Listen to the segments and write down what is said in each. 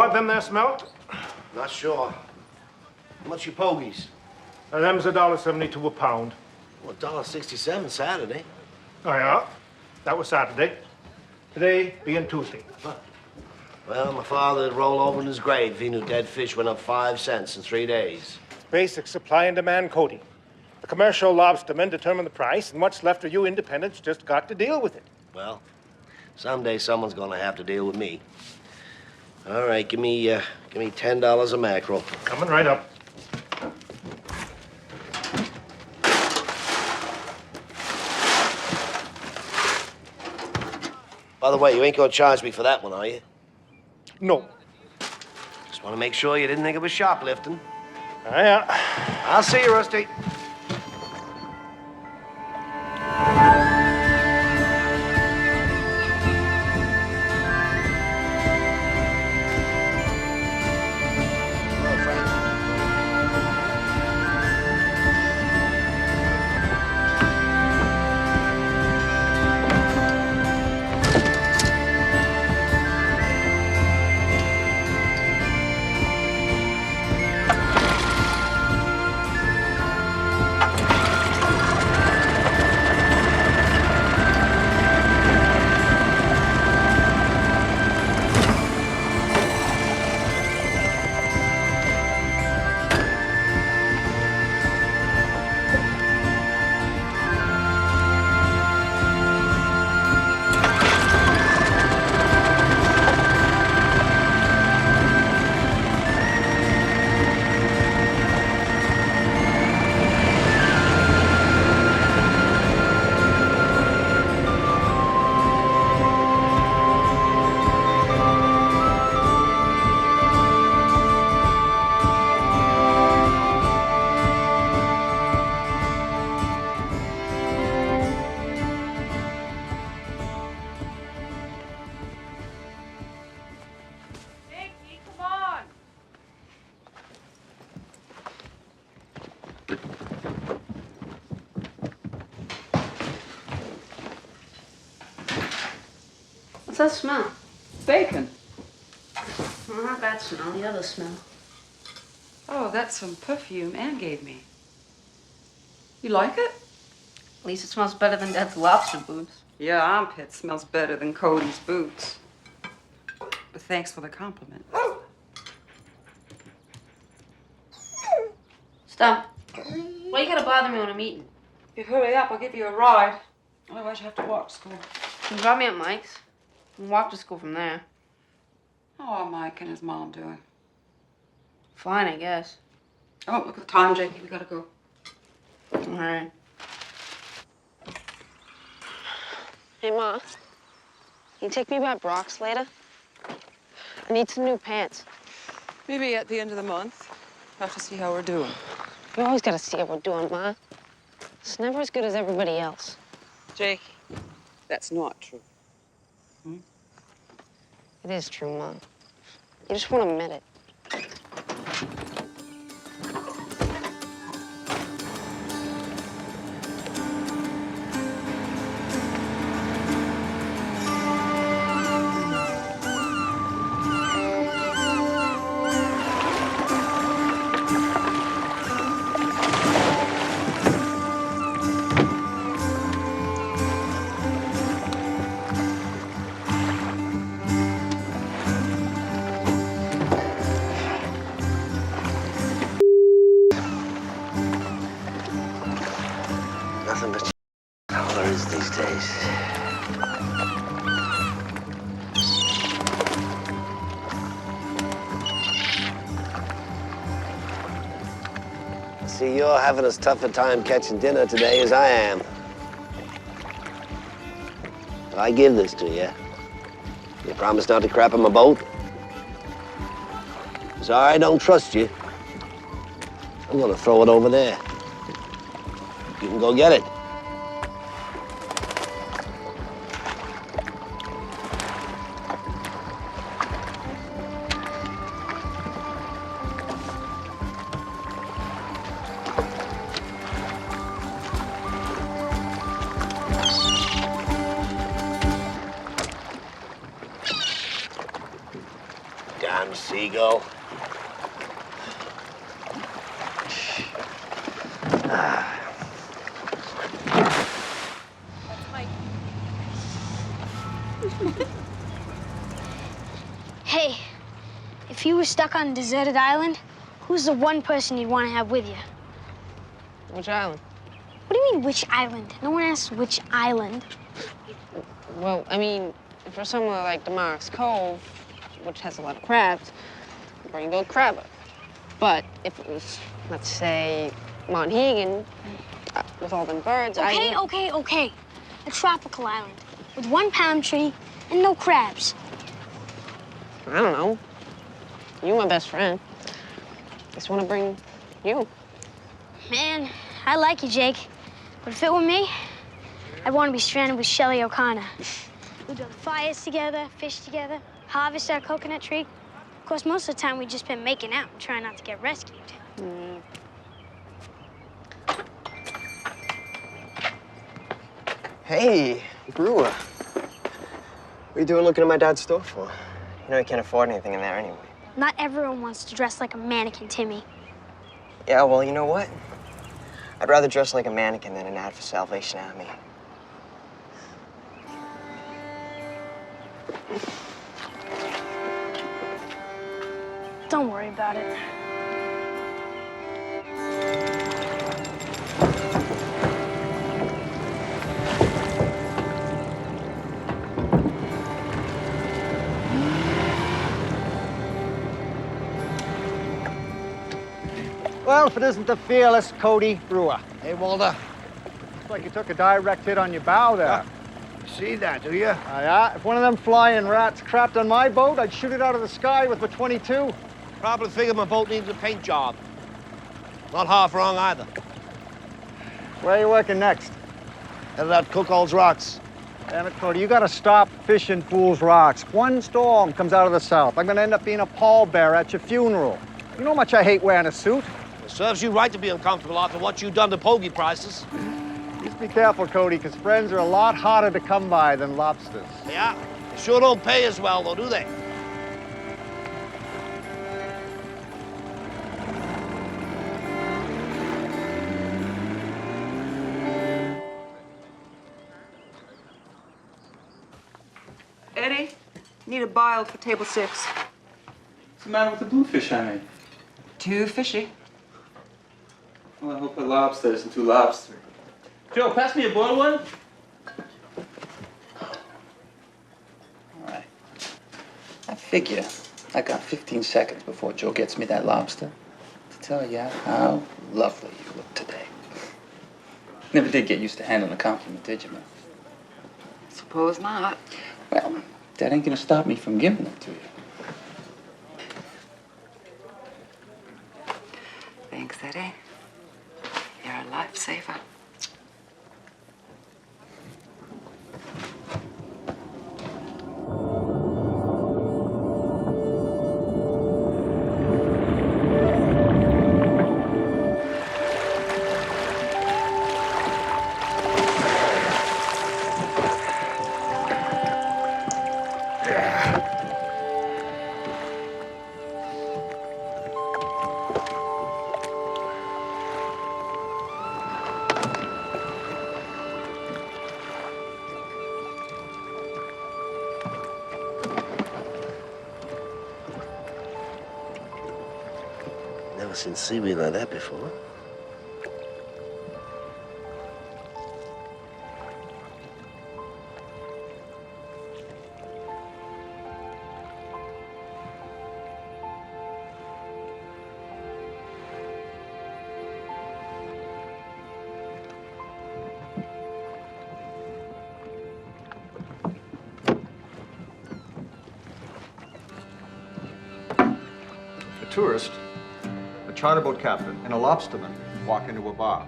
about them there smelt? Not sure. How much you pogies? Them's $1.72 a pound. Well, $1.67 Saturday. Oh, yeah? That was Saturday. Today being Tuesday. Well, my father'd roll over in his grave if he knew dead fish went up 5 cents in 3 days. Basic supply and demand coding. The commercial lobstermen determine the price, and what's left of you independents just got to deal with it. Well, someday someone's gonna have to deal with me. All right, give me $10 a mackerel. Coming right up. By the way, you ain't gonna charge me for that one, are you? No. Just want to make sure you didn't think it was shoplifting. Yeah. I'll see you, Rusty. Hello, Frank. Jakey, come on. What's that smell? Bacon. Well, not that smell, the other smell. Oh, that's some perfume Anne gave me. You like it? At least it smells better than Dad's lobster boots. Your armpit smells better than Cody's boots. But thanks for the compliment. Stop. Why you gotta bother me when I'm eating? You hurry up, I'll give you a ride. Otherwise you have to walk to school. You can drop me at Mike's and walk to school from there. How are Mike and his mom doing? Fine, I guess. Oh, look at the time, Jakey. We gotta go. All right. Hey, Ma. Can you take me by Brock's later? I need some new pants. Maybe at the end of the month. Have to see how we're doing. You always gotta see how we're doing, Ma. It's never as good as everybody else. Jakey, that's not true. It is true, Ma. You just won't admit it. Nothing but colors these days. See, you're having as tough a time catching dinner today as I am. I give this to you. You promise not to crap on my boat? Sorry, I don't trust you. I'm gonna throw it over there. You can go get it. Damn Seagull. Hey, if you were stuck on a deserted island, who's the one person you'd want to have with you? Which island? What do you mean, which island? No one asks which island. Well, I mean, if we're somewhere like Damaris Cove, which has a lot of crabs, bring Bill Crabber. But if it was, let's say, Monhegan, with all them birds, Okay. A tropical island with one palm tree and no crabs. I don't know. You my best friend. Just want to bring you. Man, I like you, Jake. But if it were me, I'd want to be stranded with Shelley O'Connor. We build fires together, fish together, harvest our coconut tree. Of course, most of the time we've just been making out, trying not to get rescued. Hey, Brewer. What are you doing looking at my dad's store for? You know you can't afford anything in there anyway. Not everyone wants to dress like a mannequin, Timmy. Yeah, well, you know what? I'd rather dress like a mannequin than an ad for Salvation Army. Don't worry about it. Well, if it isn't the fearless Cody Brewer. Hey, Walter. Looks like you took a direct hit on your bow there. See that, do you? Yeah, if one of them flying rats crapped on my boat, I'd shoot it out of the sky with my .22. Probably figure my boat needs a paint job. Not half wrong either. Where are you working next? Headed out Cookall's Rocks. Damn it, Cody, you gotta stop fishing Fool's Rocks. One storm comes out of the south. I'm gonna end up being a pallbearer at your funeral. You know how much I hate wearing a suit? It serves you right to be uncomfortable after what you've done to pogey prices. Just be careful, Cody, because friends are a lot harder to come by than lobsters. Yeah, they sure don't pay as well, though, do they? Eddie, need a bile for table 6. What's the matter with the bluefish I made? Too fishy. Well, I hope a lobster isn't too lobster. Joe, pass me a boiled one. All right. I figure I got 15 seconds before Joe gets me that lobster to tell you how lovely you look today. Never did get used to handling a compliment, did you, man? Suppose not. Well, that ain't gonna stop me from giving them to you. Thanks, Eddie. You're a lifesaver. Never seen seaweed like that before. A tourist, a charter boat captain, and a lobsterman walk into a bar.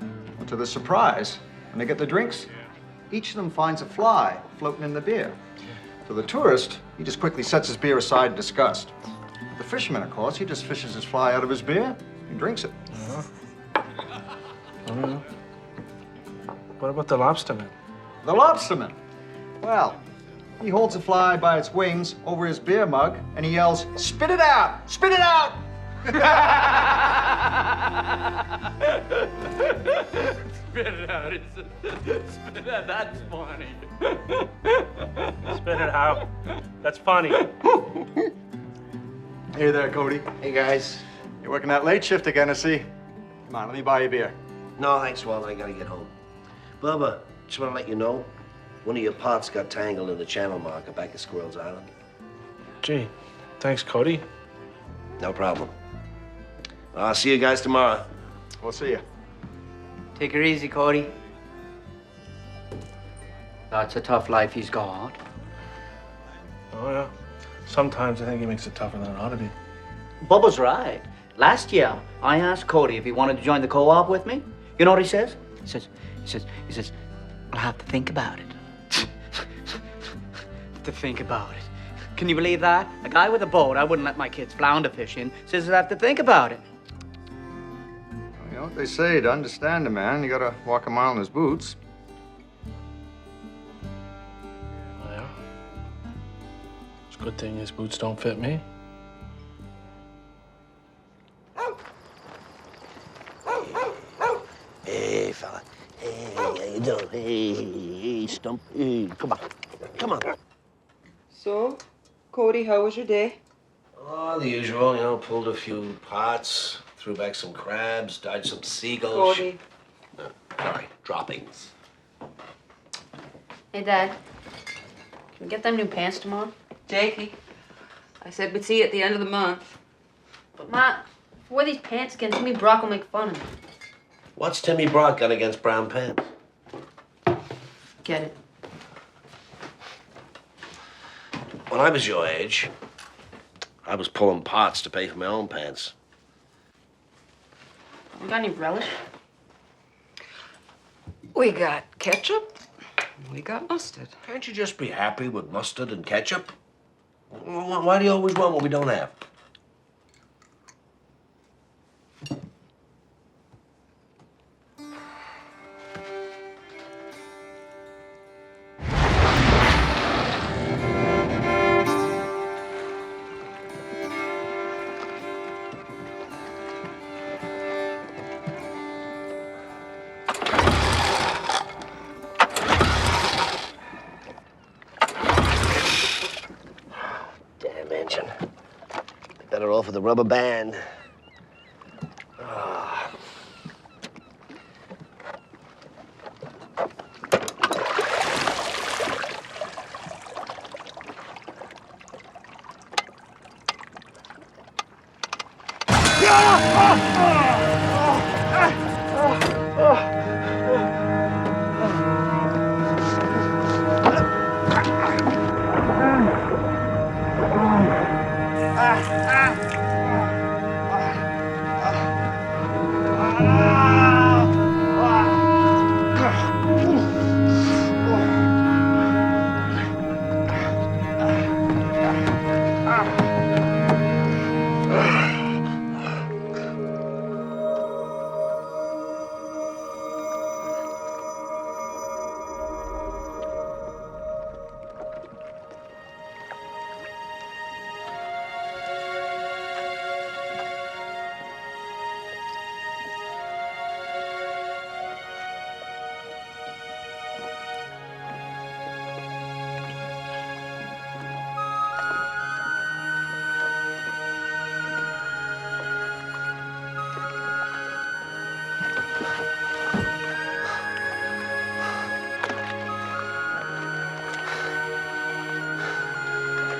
And to their surprise, when they get their drinks, each of them finds a fly floating in the beer. To the tourist, he just quickly sets his beer aside in disgust. The fisherman, of course, he just fishes his fly out of his beer and drinks it. What about the lobsterman? The lobsterman. Well, He holds a fly by its wings over his beer mug, and he yells, "Spit it out! Spit it out!" Spit it out. Spit it out. That's funny. Spit it out. That's funny. Hey there, Cody. Hey, guys. You're working that late shift again, I see. Come on, let me buy you a beer. No, thanks, Walter. I gotta get home. Bubba, just want to let you know, one of your pots got tangled in the channel marker back at Squirrels Island. Gee, thanks, Cody. No problem. I'll see you guys tomorrow. We'll see you. Take her easy, Cody. That's a tough life he's got. Oh, yeah. Sometimes I think he makes it tougher than it ought to be. Bubba's right. Last year, I asked Cody if he wanted to join the co-op with me. You know what he says? He says, I'll have to think about it. To think about it. Can you believe that? A guy with a boat I wouldn't let my kids flounder fish in says I have to think about it. You know what they say, to understand a man, you gotta walk a mile in his boots. Oh, yeah? It's a good thing his boots don't fit me. Hey, fella. Hey, how you doing? Hey, Stump. Hey, come on. Come on. So, Cody, how was your day? Oh, the usual, you know, pulled a few pots, threw back some crabs, dodged some seagulls. Cody. Sorry, droppings. Hey, Dad. Can we get them new pants tomorrow? Jakey, I said we'd see you at the end of the month. But, Ma, if I wear these pants again, Timmy Brock will make fun of me. What's Timmy Brock got against brown pants? Get it? When I was your age, I was pulling pots to pay for my own pants. You got any relish? We got ketchup. We got mustard. Can't you just be happy with mustard and ketchup? Why do you always want what we don't have? Damn engine. Better off with a rubber band. Ah.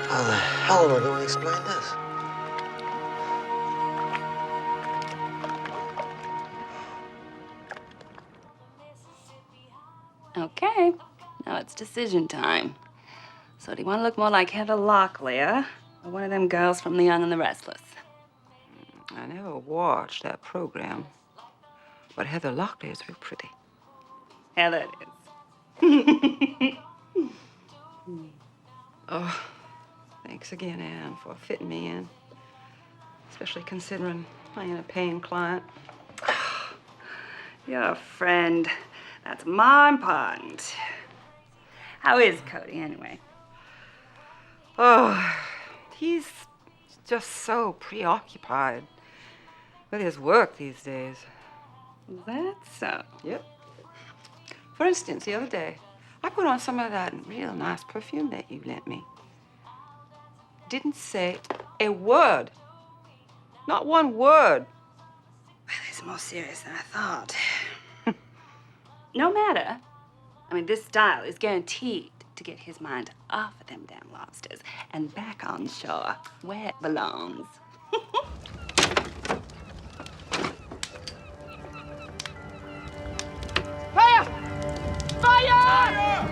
How the hell am I going to explain this? Okay, now it's decision time. So do you want to look more like Heather Locklear or one of them girls from The Young and the Restless? I never watched that program, but Heather Locklear is real pretty. Heather it is. Oh, thanks again, Anne, for fitting me in, especially considering I ain't a paying client. You're a friend. That's more important. How is Cody, anyway? Oh, he's just so preoccupied with his work these days. That's so. Yep. For instance, the other day, I put on some of that real nice perfume that you lent me. Didn't say a word. Not one word. Well, it's more serious than I thought. No matter. I mean, this style is guaranteed to get his mind off of them damn lobsters and back on shore where it belongs. Fire! Fire!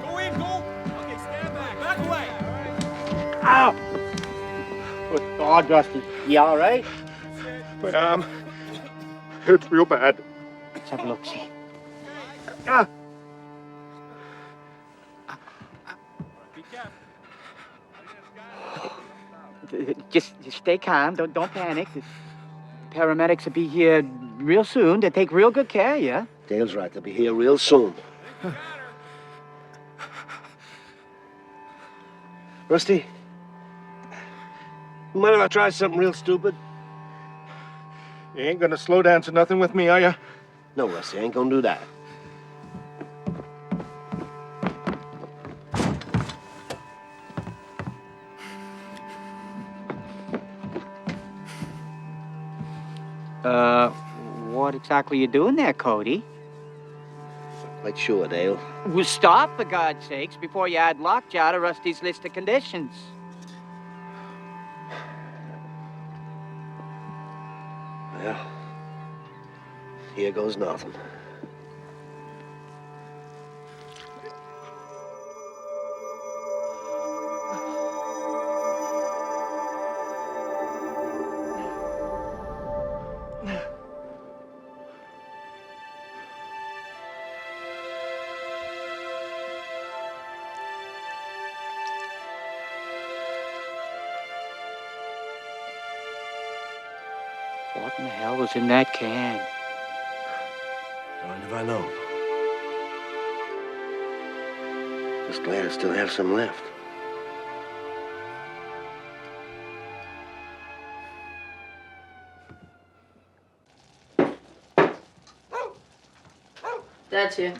Go in, go! Okay, stand back. Back away. Ow! Good God, Rusty. You all right? It's real bad. Let's have a look, see. Ah! Be careful. Just stay calm. Don't panic. The paramedics will be here real soon to take real good care of you. Dale's right. They'll be here real soon. Rusty, you mind if I try something real stupid? You ain't gonna slow dance or nothing with me, are you? No, Rusty, I ain't gonna do that. What exactly you doing there, Cody? Quite sure, Dale. Well, stop, for God's sakes, before you add lockjaw to Rusty's list of conditions. Well, here goes nothing. What in the hell was in that can? Darned if I know. Just glad I still have some left. That's you.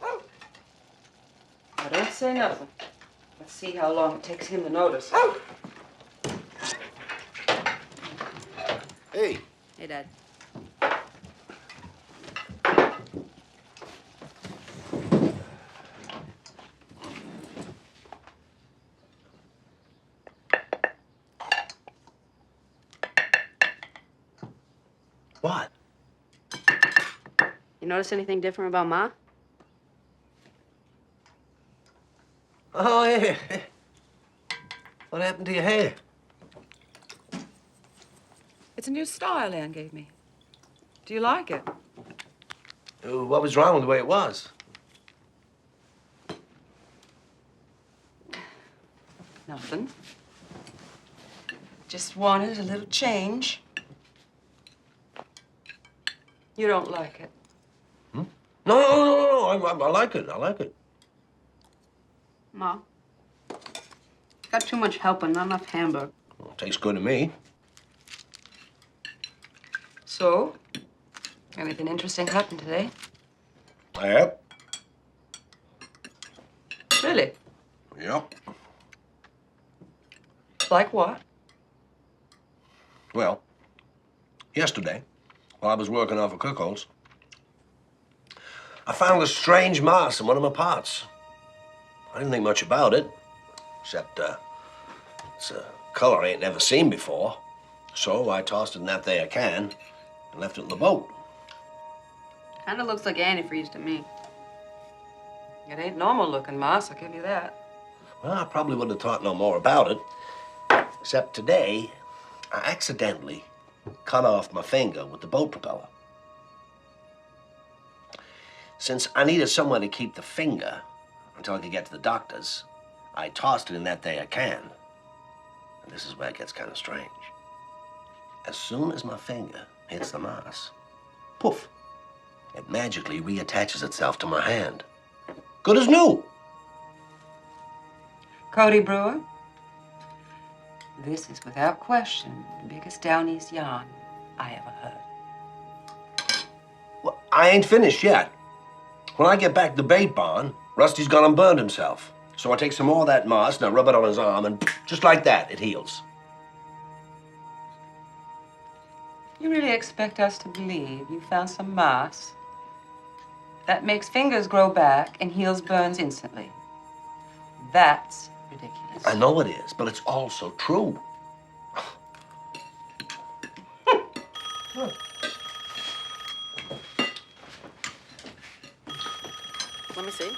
Now, don't say nothing. Let's see how long it takes him to notice. Hey. Hey, Dad. What? You notice anything different about Ma? Oh, yeah. What happened to your hair? It's a new style Ann gave me. Do you like it? What was wrong with the way it was? Nothing. Just wanted a little change. You don't like it? No. I like it. I like it. Ma. Got too much help and not enough hamburger. Well, tastes good to me. So, anything interesting happened today? Yep. Really? Yep. Like what? Well, yesterday, while I was working off of Cookhouse, I found a strange moss in one of my pots. I didn't think much about it, except it's a color I ain't never seen before. So I tossed it in that there can and left it in the boat. Kinda looks like antifreeze to me. It ain't normal looking, Moss, I'll give you that. Well, I probably wouldn't have thought no more about it, except today, I accidentally cut off my finger with the boat propeller. Since I needed somewhere to keep the finger until I could get to the doctor's, I tossed it in that there can. And this is where it gets kind of strange. As soon as my finger hits the moss, poof, it magically reattaches itself to my hand. Good as new. Cody Brewer, this is without question the biggest down east yarn I ever heard. Well, I ain't finished yet. When I get back to the bait barn, Rusty's gone and burned himself. So I take some more of that moss and I rub it on his arm, and just like that, it heals. You really expect us to believe you found some moss that makes fingers grow back and heals burns instantly? That's ridiculous. I know it is, but it's also true. Let me see.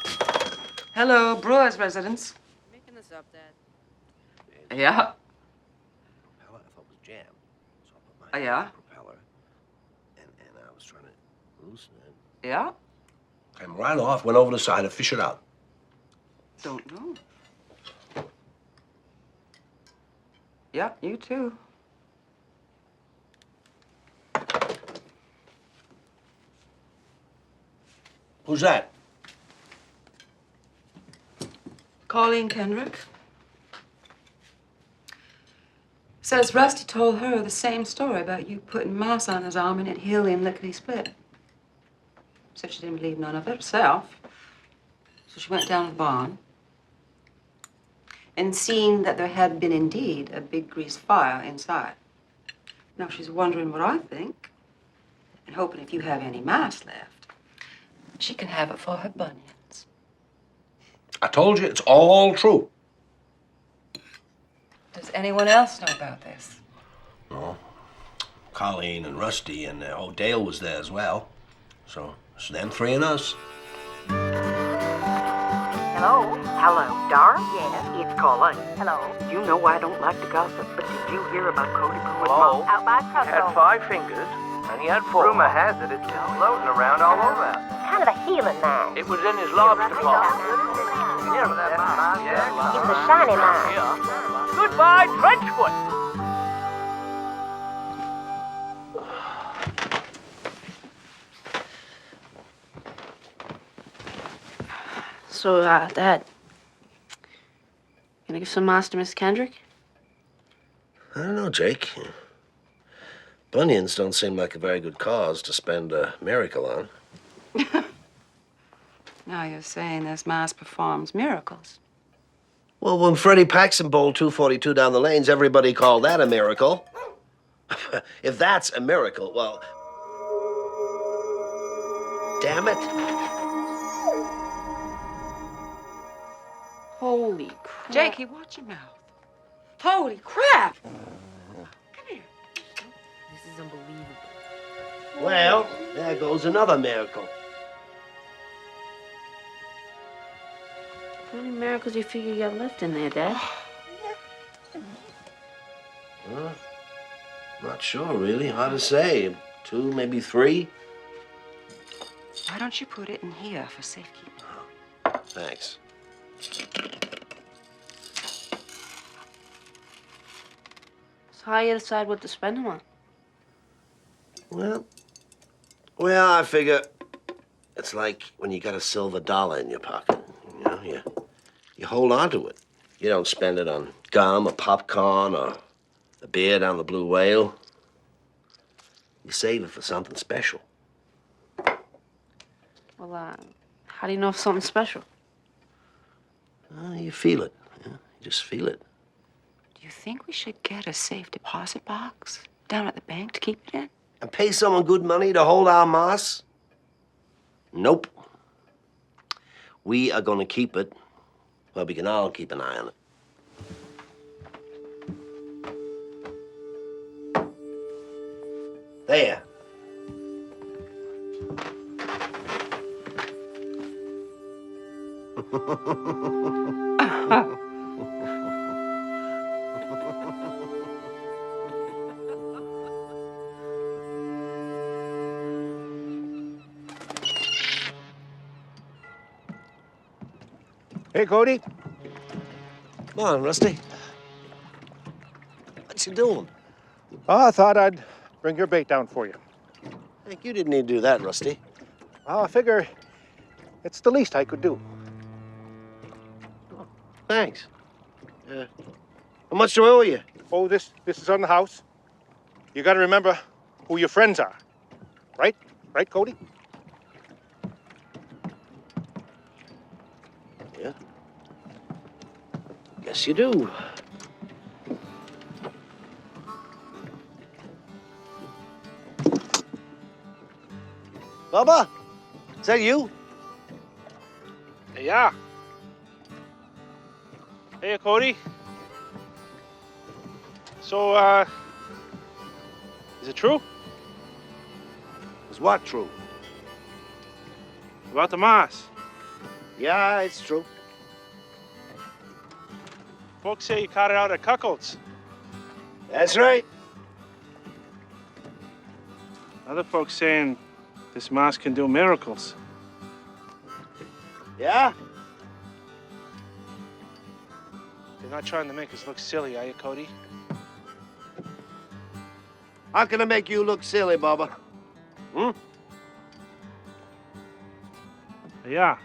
Hello, Brewer's residence. Making this up, Dad. Yeah. Propeller, I thought was jam. So I put my Yeah. propeller, and I was trying to loosen it. Yeah. Came right off, went over the side, and fish it out. Don't know. Yeah, you too. Who's that? Colleen Kendrick. Says Rusty told her the same story about you putting moss on his arm and it healed him lickety-split. Said she didn't believe none of it herself. So she went down to the barn and seen that there had been indeed a big grease fire inside. Now she's wondering what I think and hoping if you have any moss left, she can have it for her bunions. I told you, it's all true. Does anyone else know about this? No. Colleen and Rusty and Dale was there as well. So it's them three and us. Hello? Hello, Dar? Yes, it's Colleen. Hello? You know I don't like to gossip, but did you hear about Cody Brewer's mom? Out by He had 5 fingers, and he had 4. Rumor has it it's still floating around all over. Kind of a healing mine. It was in his lobster pot. Yeah, it was a shiny mine. Yeah. Goodbye, Trenchfoot! So, Dad, gonna give some moss to Miss Kendrick? I don't know, Jake. Bunions don't seem like a very good cause to spend a miracle on. Now you're saying this moss performs miracles. Well, when Freddie Paxson bowled 242 down the lanes, everybody called that a miracle. If that's a miracle, well, damn it. Holy crap. Jakey, watch your mouth. Holy crap! Come here. This is unbelievable. Well, there goes another miracle. How many miracles do you figure you got left in there, Dad? Well, not sure, really. Hard to say. 2, maybe 3. Why don't you put it in here for safekeeping? Thanks. So how you decide what to spend them on? Well, I figure it's like when you got a silver dollar in your pocket. You know, you hold on to it. You don't spend it on gum or popcorn or a beer down the Blue Whale. You save it for something special. Well, how do you know if something's special? You feel it. You just feel it. Do you think we should get a safe deposit box down at the bank to keep it in? And pay someone good money to hold our moss? Nope. We are going to keep it where we can all keep an eye on it. There. Hey, Cody. Come on, Rusty. What you doing? Oh, I thought I'd bring your bait down for you. Heck, you didn't need to do that, Rusty. Well, I figure it's the least I could do. Thanks. How much do I owe you? Oh, this is on the house. You got to remember who your friends are. Right? Right, Cody? Yeah. Yes, you do. Bubba, is that you? Yeah. Hey, Cody. So, is it true? Is what true? About the Mars? Yeah, it's true. Folks say you caught it out at Cuckold's. That's right. Other folks saying this Mars can do miracles. Yeah? You're not trying to make us look silly, are you, Cody? How can I make you look silly, Bubba? Hmm? Yeah.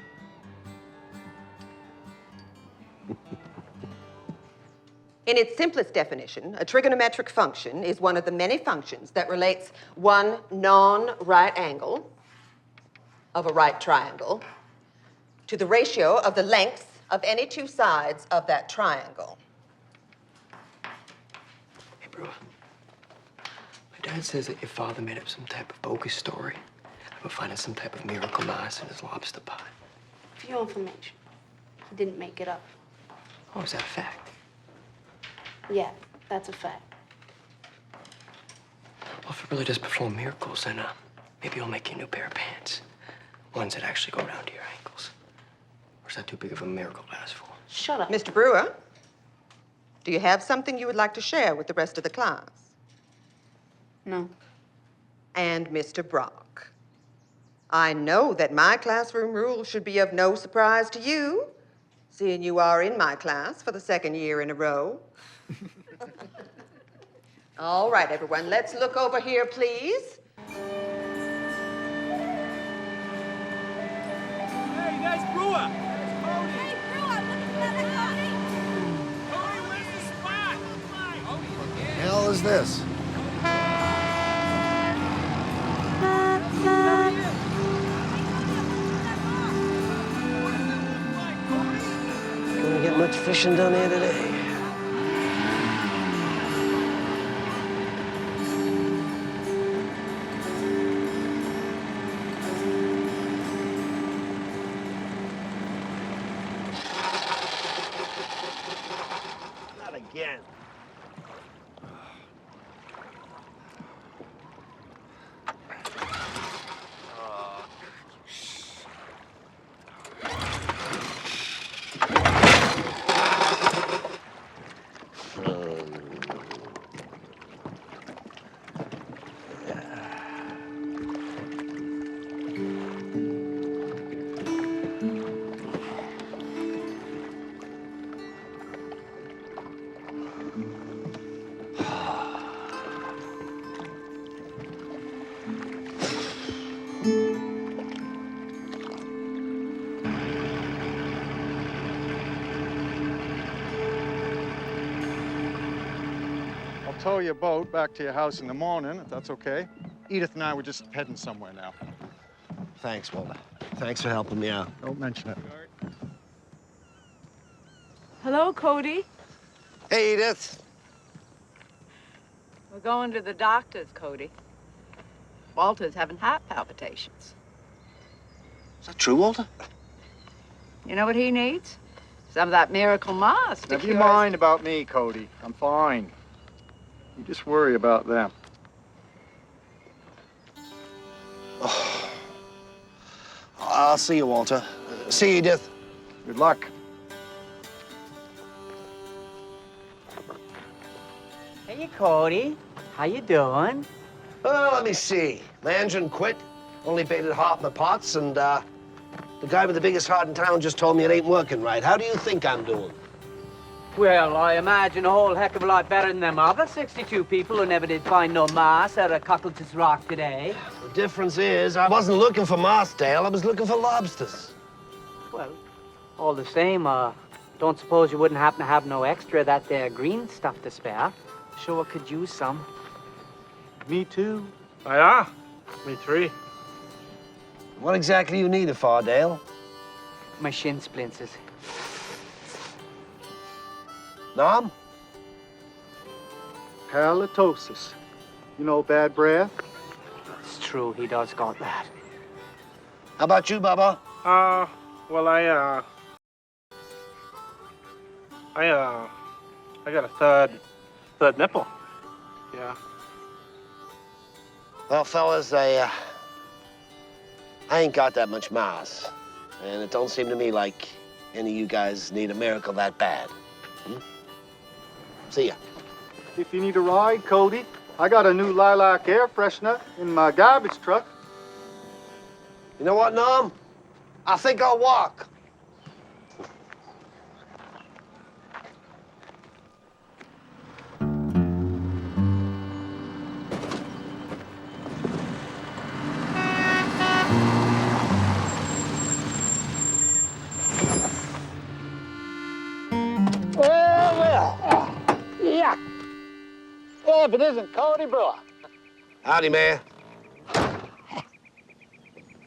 In its simplest definition, a trigonometric function is one of the many functions that relates one non-right angle of a right triangle to the ratio of the lengths of any two sides of that triangle. Hey, bro. My dad says that your father made up some type of bogus story about finding some type of miracle mass in his lobster pot. For your information, he didn't make it up. Oh, is that a fact? Yeah, that's a fact. Well, if it really does perform miracles, then maybe he'll make you a new pair of pants. Ones that actually go down to your ankles. Or is that too big of a miracle to ask for? Shut up. Mr. Brewer, do you have something you would like to share with the rest of the class? No. And Mr. Brock, I know that my classroom rules should be of no surprise to you, seeing you are in my class for the second year in a row. All right, everyone, let's look over here, please. Hey, that's Brewer. That's Cody. Hey, Brewer, look at that, Cody. Cody, where's the spot? Cody, The hell is this? Gonna get much fishing done here today. Not again. I'll tow your boat back to your house in the morning, if that's okay. Edith and I were just heading somewhere now. Thanks, Walter. Thanks for helping me out. Don't mention it. Hello, Cody. Hey, Edith. We're going to the doctor's, Cody. Walter's having heart palpitations. Is that true, Walter? You know what he needs? Some of that miracle Mars to Never you cure mind about me, Cody. I'm fine. You just worry about them. Oh. I'll see you, Walter. See you, Edith. Good luck. Hey, Cody. How you doing? Well, let me see. My engine quit. Only paid it half my pots, and the guy with the biggest heart in town just told me it ain't working right. How do you think I'm doing? Well, I imagine a whole heck of a lot better than them other 62 people who never did find no Mars out of Cockleton's Rock today. The difference is, I wasn't looking for Marsdale, I was looking for lobsters. Well, all the same, Don't suppose you wouldn't happen to have no extra that there green stuff to spare? Sure could use some. Me too. Yeah, me three. What exactly you need it for, Dale? My shin splinters. Nom? Halitosis. You know, bad breath? It's true, he does got that. How about you, Bubba? Well, I got a third nipple. Yeah. Well, fellas, I ain't got that much mass. And it don't seem to me like any of you guys need a miracle that bad. See ya. If you need a ride, Cody, I got a new lilac air freshener in my garbage truck. You know what, Nom? I think I'll walk. Well. Yeah. Well, if it isn't Cody Brewer. Howdy, man.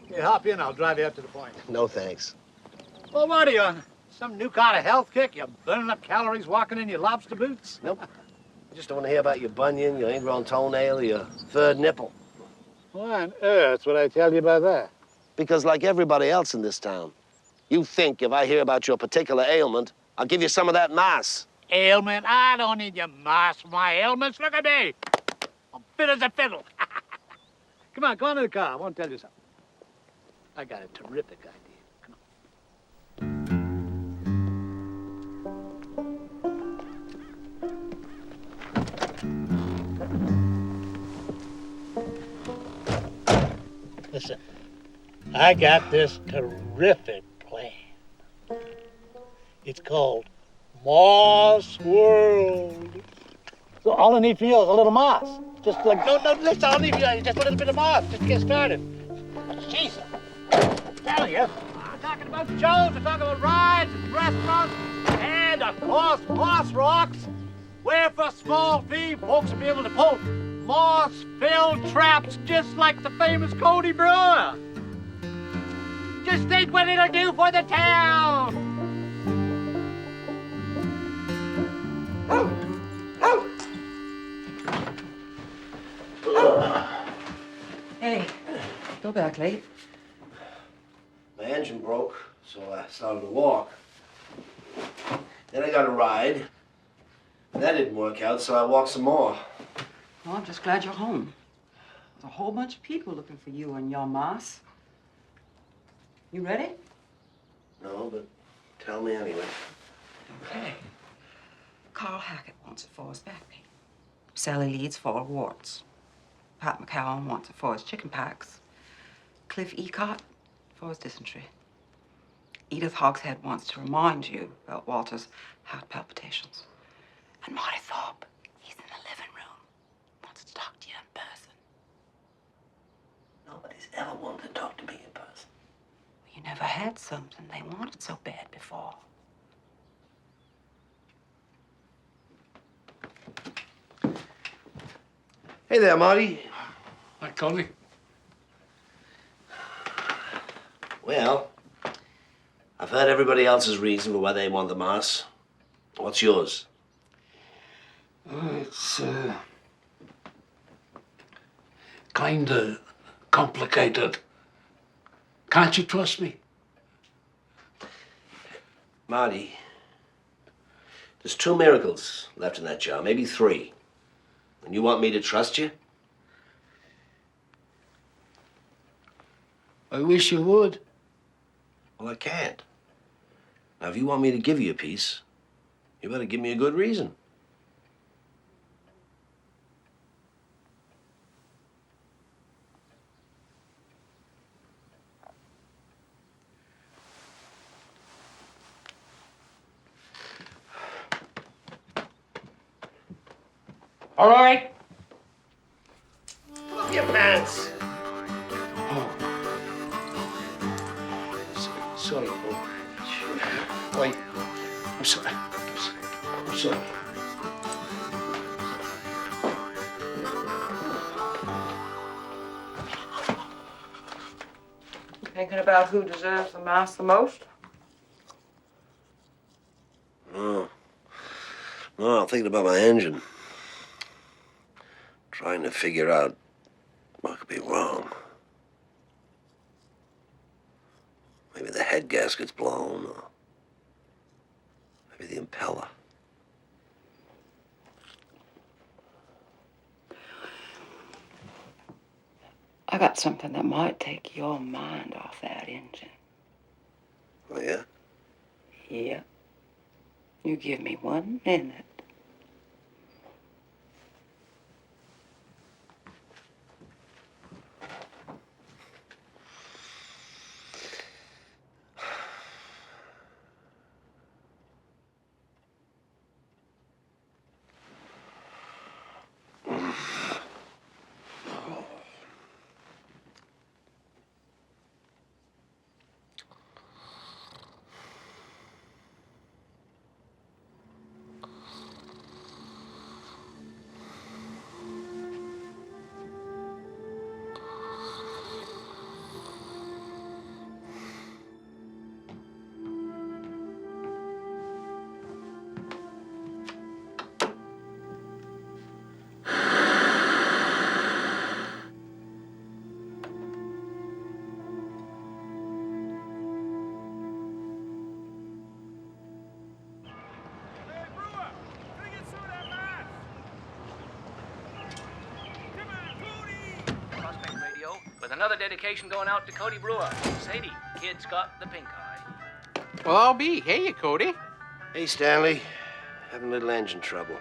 Yeah, hop in. I'll drive you up to the point. No thanks. Well, what are you on? Some new kind of health kick? You're burning up calories walking in your lobster boots? Nope. I just don't want to hear about your bunion, your ingrown toenail, your third nipple. Why on earth would I tell you about that? Because like everybody else in this town, you think if I hear about your particular ailment, I'll give you some of that mass. Ailment? I don't need your mass for my ailments. Look at me. I'm fit as a fiddle. Come on, go on to the car. I want to tell you something. I got a terrific idea. Listen, I got this terrific plan. It's called Moss World. So all I need for you is a little moss. Just like, no, listen, all I need for you is just a little bit of moss. Just get started. Jesus. I'm telling you. I'm talking about shows, I'm talking about rides and restaurants, and of course, Moss Rocks, where for a small fee, folks will be able to pull moss-filled traps just like the famous Cody Brewer. Just think what it'll do for the town. Hey, go back late. My engine broke, so I started to walk. Then I got a ride. That didn't work out, so I walked some more. Well, I'm just glad you're home. There's a whole bunch of people looking for you and your moss. You ready? No, but tell me anyway. Okay. Carl Hackett wants it for his back pain. Sally Leeds for warts. Pat McCowan wants it for his chicken pox. Cliff Ecott for his dysentery. Edith Hogshead wants to remind you about Walter's heart palpitations. And Marty Thorpe, he's in the living room. Wants to talk to you in person. Nobody's ever wanted to talk to me in person. You never had something they wanted so bad before. Hey there, Marty. Hi, Cody. Well, I've heard everybody else's reason for why they want the moss. What's yours? It's kinda complicated. Can't you trust me? Marty, there's 2 miracles left in that jar, maybe 3. And you want me to trust you? I wish you would. Well, I can't. Now, if you want me to give you a piece, you better give me a good reason. All right. Pull up your pants. Sorry. Wait. I'm sorry. I'm sorry. Thinking about who deserves the mouse the most? No. No, I'm thinking about my engine. Trying to figure out what could be wrong. Maybe the head gasket's blown, or maybe the impeller. I got something that might take your mind off that engine. Oh, yeah? Yeah. You give me 1 minute. Prospect Radio with another dedication going out to Cody Brewer. Sadie, kid's got the pink eye. Well, I'll be. Hey, Cody. Hey, Stanley. Having a little engine trouble.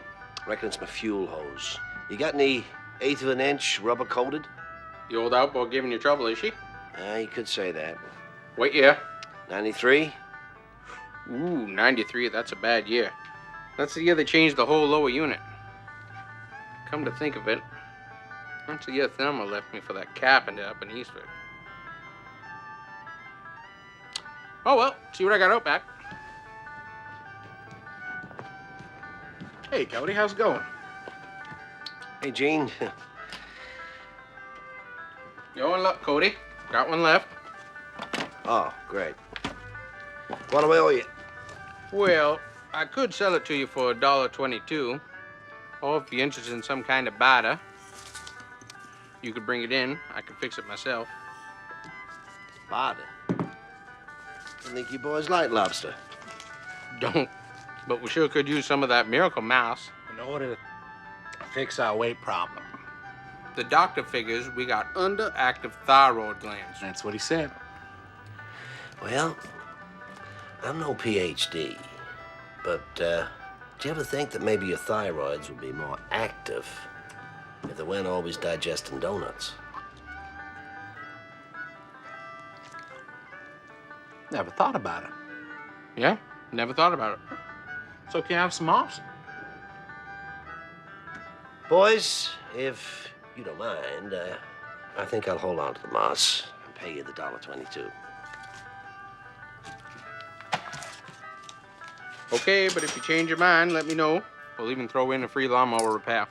Reckon it's my fuel hose. You got any 1/8 of an inch rubber coated? The old outboard giving you trouble, is she? You could say that. What year? 93? Ooh, 93. That's a bad year. That's the year they changed the whole lower unit. Come to think of it, that's the year Thelma left me for that carpenter up in Eastford. Oh, well, see what I got out back. Hey, Cody, how's it going? Hey, Gene. Going up, Cody. Got one left. Oh, great. What do I owe you? Well, I could sell it to you for $1.22. Or if you're interested in some kind of batter, you could bring it in. I could fix it myself. Barter? I think you boys like lobster. Don't. But we sure could use some of that miracle mouse. In order to fix our weight problem. The doctor figures we got underactive thyroid glands. That's what he said. Well, I'm no PhD, but do you ever think that maybe your thyroids would be more active if they weren't always digesting donuts? Never thought about it. Yeah, never thought about it. So can I have some mouse? Boys, if you don't mind, I think I'll hold on to the mouse and pay you the $1.22. Okay, but if you change your mind, let me know. We'll even throw in a free lawnmower repair.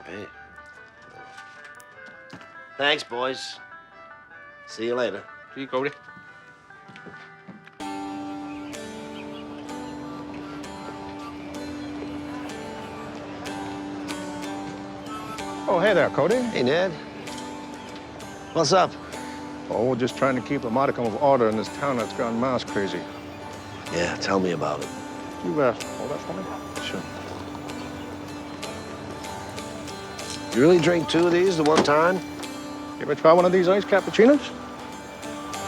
Hey. Thanks, boys. See you later. See you, Cody. Oh, hey there, Cody. Hey, Ned. What's up? Oh, we're just trying to keep a modicum of order in this town that's gone mouse crazy. Yeah, tell me about it. You hold that for me? Sure. You really drink 2 of these at one time? You ever try one of these iced cappuccinos?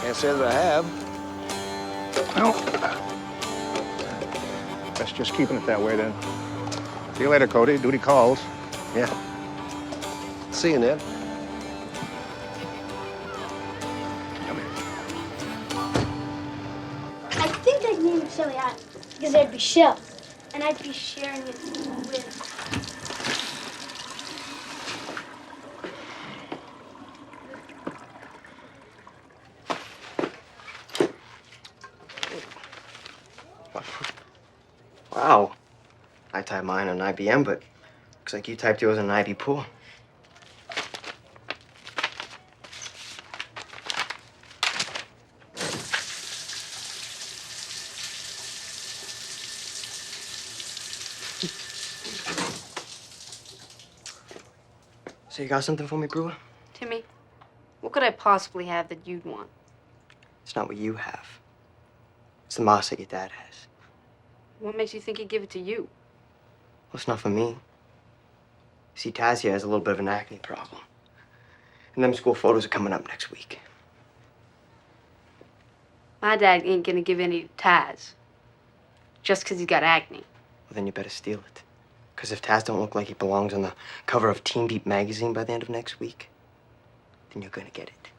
Can't say that I have. No. Best just keeping it that way, then. See you later, Cody. Duty calls. Yeah. See you, Ned. I think I'd name it Shelly Island because there'd be shells, and I'd be sharing it with. Wow. I typed mine on IBM, but looks like you typed yours on an IB pool. So you got something for me, Brewer? Timmy, what could I possibly have that you'd want? It's not what you have. It's the moss that your dad has. What makes you think he'd give it to you? Well, it's not for me. See, Taz here has a little bit of an acne problem. And them school photos are coming up next week. My dad ain't gonna give any to Taz. Just 'cause he's got acne. Well, then you better steal it. Because if Taz don't look like he belongs on the cover of Teen Beat magazine by the end of next week, then you're gonna get it.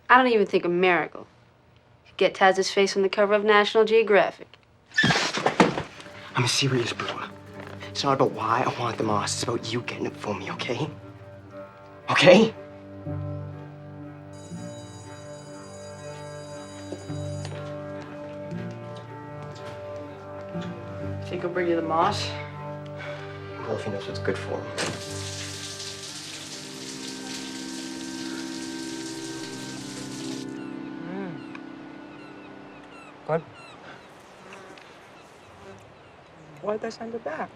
I don't even think a miracle could get Taz's face on the cover of National Geographic. I'm serious, Brewer. It's not about why I want the moss. It's about you getting it for me, okay? Okay? Think I'll bring you the moss? Well, if he knows what's good for him. Good. Why'd they send it back?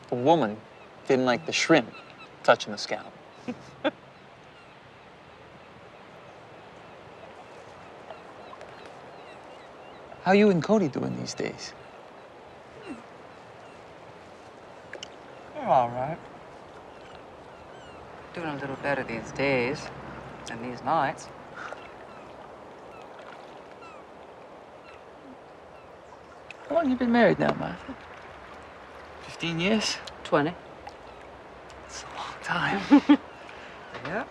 The woman didn't like the shrimp touching the scalp. How you and Cody doing these days? They're all right. Doing a little better these days than these nights. How long you been married now, Martha? 15 years? 20. It's a long time. Yeah.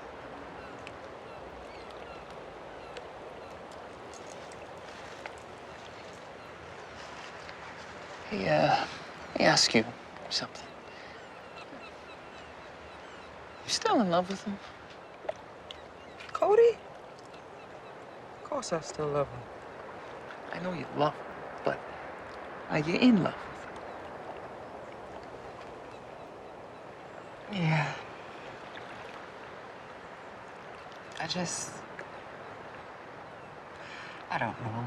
Hey, let me ask you something. You still in love with him? Cody? Of course I still love him. I know you love him, but are you in love with him? Yeah. I don't know.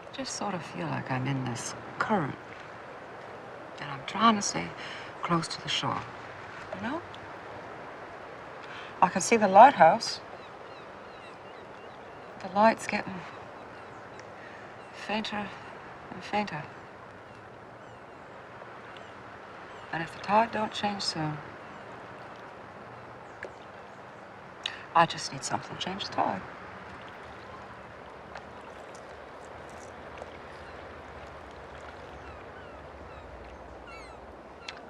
I just sort of feel like I'm in this current. And I'm trying to stay close to the shore, you know? I can see the lighthouse. The light's getting fainter and fainter. And if the tide don't change soon, I just need something to change the tide.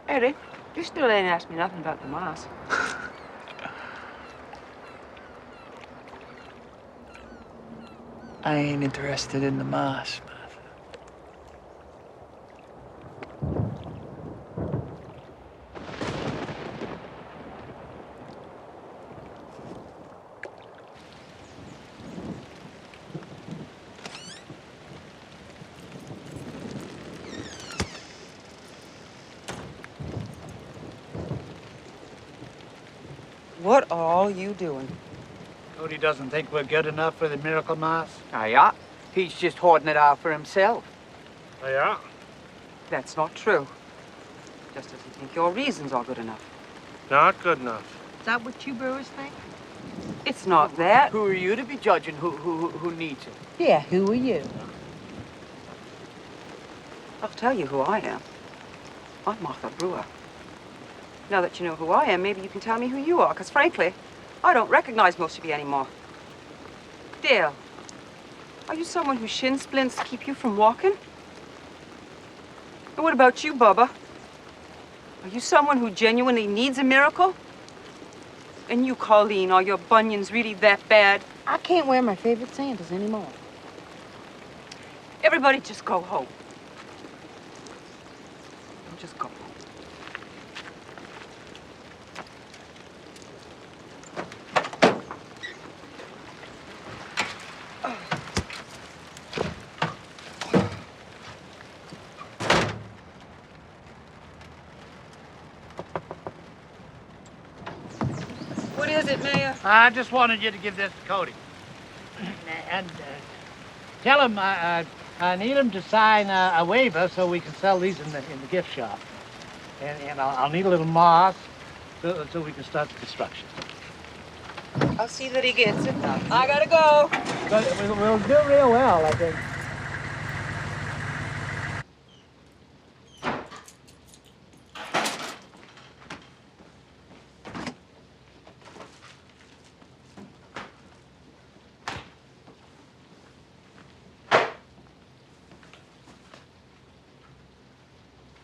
Eddie, you still ain't asked me nothing about the moss. I ain't interested in the moss, Martha. What are all you doing? Cody doesn't think we're good enough for the miracle moss. Ah, yeah. He's just hoarding it out for himself. Oh, yeah? That's not true. Just doesn't think your reasons are good enough. Not good enough. Is that what you brewers think? It's not that. Who are you to be judging who needs it? Yeah, who are you? I'll tell you who I am. I'm Martha Brewer. Now that you know who I am, maybe you can tell me who you are, because frankly, I don't recognize most of you anymore. Dale, are you someone whose shin splints keep you from walking? And what about you, Bubba? Are you someone who genuinely needs a miracle? And you, Colleen, are your bunions really that bad? I can't wear my favorite sandals anymore. Everybody just go home. Just go home. is it, Mayor? I just wanted you to give this to Cody. And tell him I need him to sign a waiver so we can sell these in the gift shop. And I'll need a little moss so we can start the construction. I'll see that he gets it. I gotta go. But we'll do real well, I think.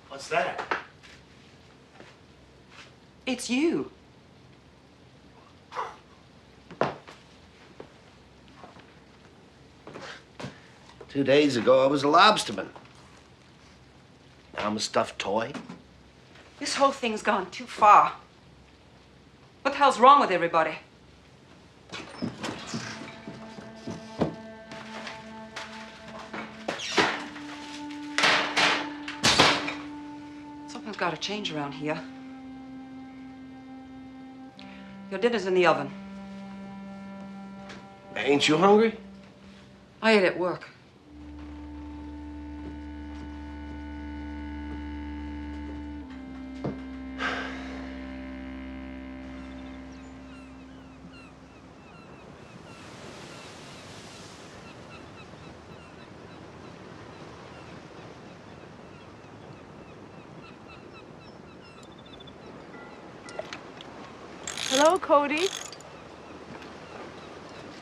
What's that? It's you. 2 days ago, I was a lobsterman. Now I'm a stuffed toy. This whole thing's gone too far. What the hell's wrong with everybody? Something's got to change around here. Your dinner's in the oven. Ain't you hungry? I ate at work. Hello, Cody.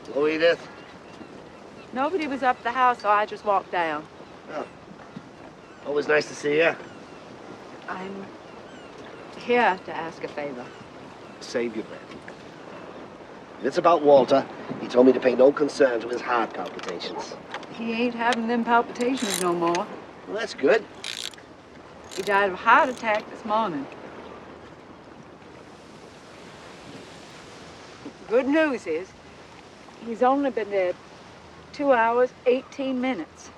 Hello, Edith. Nobody was up at the house, so I just walked down. Oh. Always nice to see you. I'm here to ask a favor. Save your breath. If it's about Walter, he told me to pay no concern to his heart palpitations. He ain't having them palpitations no more. Well, that's good. He died of a heart attack this morning. Good news is, he's only been dead 2 hours, 18 minutes.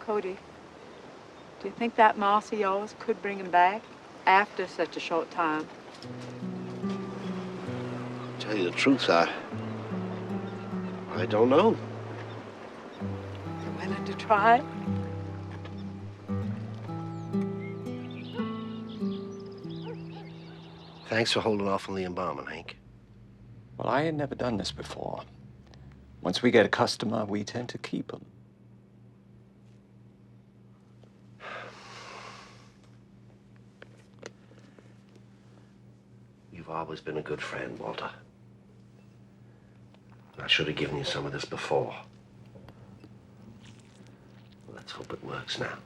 Cody, do you think that moss of yours could bring him back after such a short time? Tell you the truth, I don't know. You willing to try? Thanks for holding off on the embalming, Hank. Well, I had never done this before. Once we get a customer, we tend to keep them. You've always been a good friend, Walter. I should have given you some of this before. Let's hope it works now.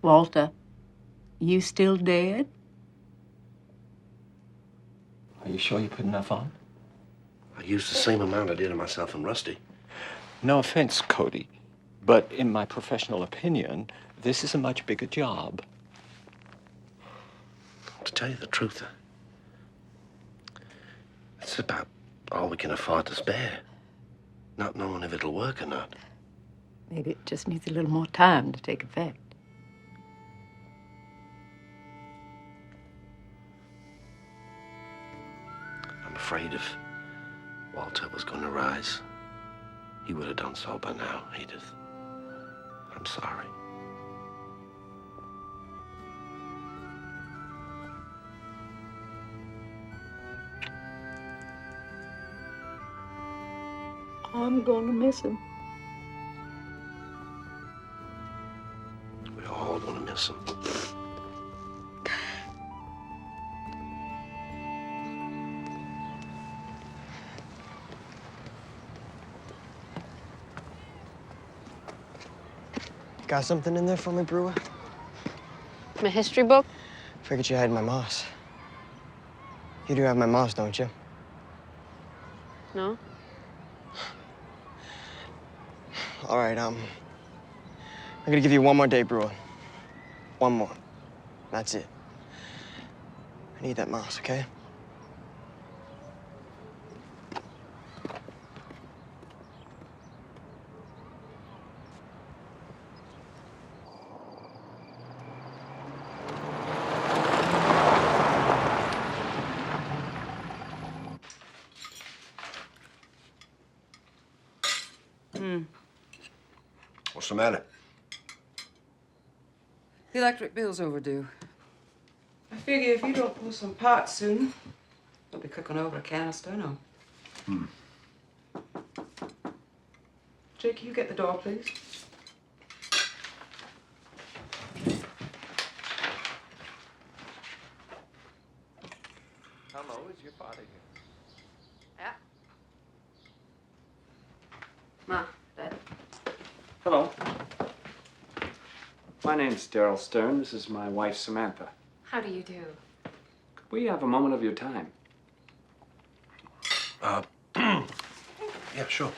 Walter, you still dead? Are you sure you put enough on? I used the same amount I did on myself and Rusty. No offense, Cody, but in my professional opinion, this is a much bigger job. To tell you the truth, it's about all we can afford to spare. Not knowing if it'll work or not. Maybe it just needs a little more time to take effect. I'm afraid if Walter was going to rise, he would have done so by now, Edith. I'm sorry. I'm gonna miss him. We're all going to miss him. Got something in there for me, Brewer? My history book? Figured you had my moss. You do have my moss, don't you? No? All right, I'm gonna give you one more day, Brewer. One more. That's it. I need that moss, okay? What's the matter? The electric bill's overdue. I figure if you don't pull some parts soon, you'll be cooking over a can of steno. Jake, you get the door, please. Hello, is your father here? Yeah. Ma, Dad. Hello. My name's Daryl Stern. This is my wife, Samantha. How do you do? Could we have a moment of your time? Yeah, sure.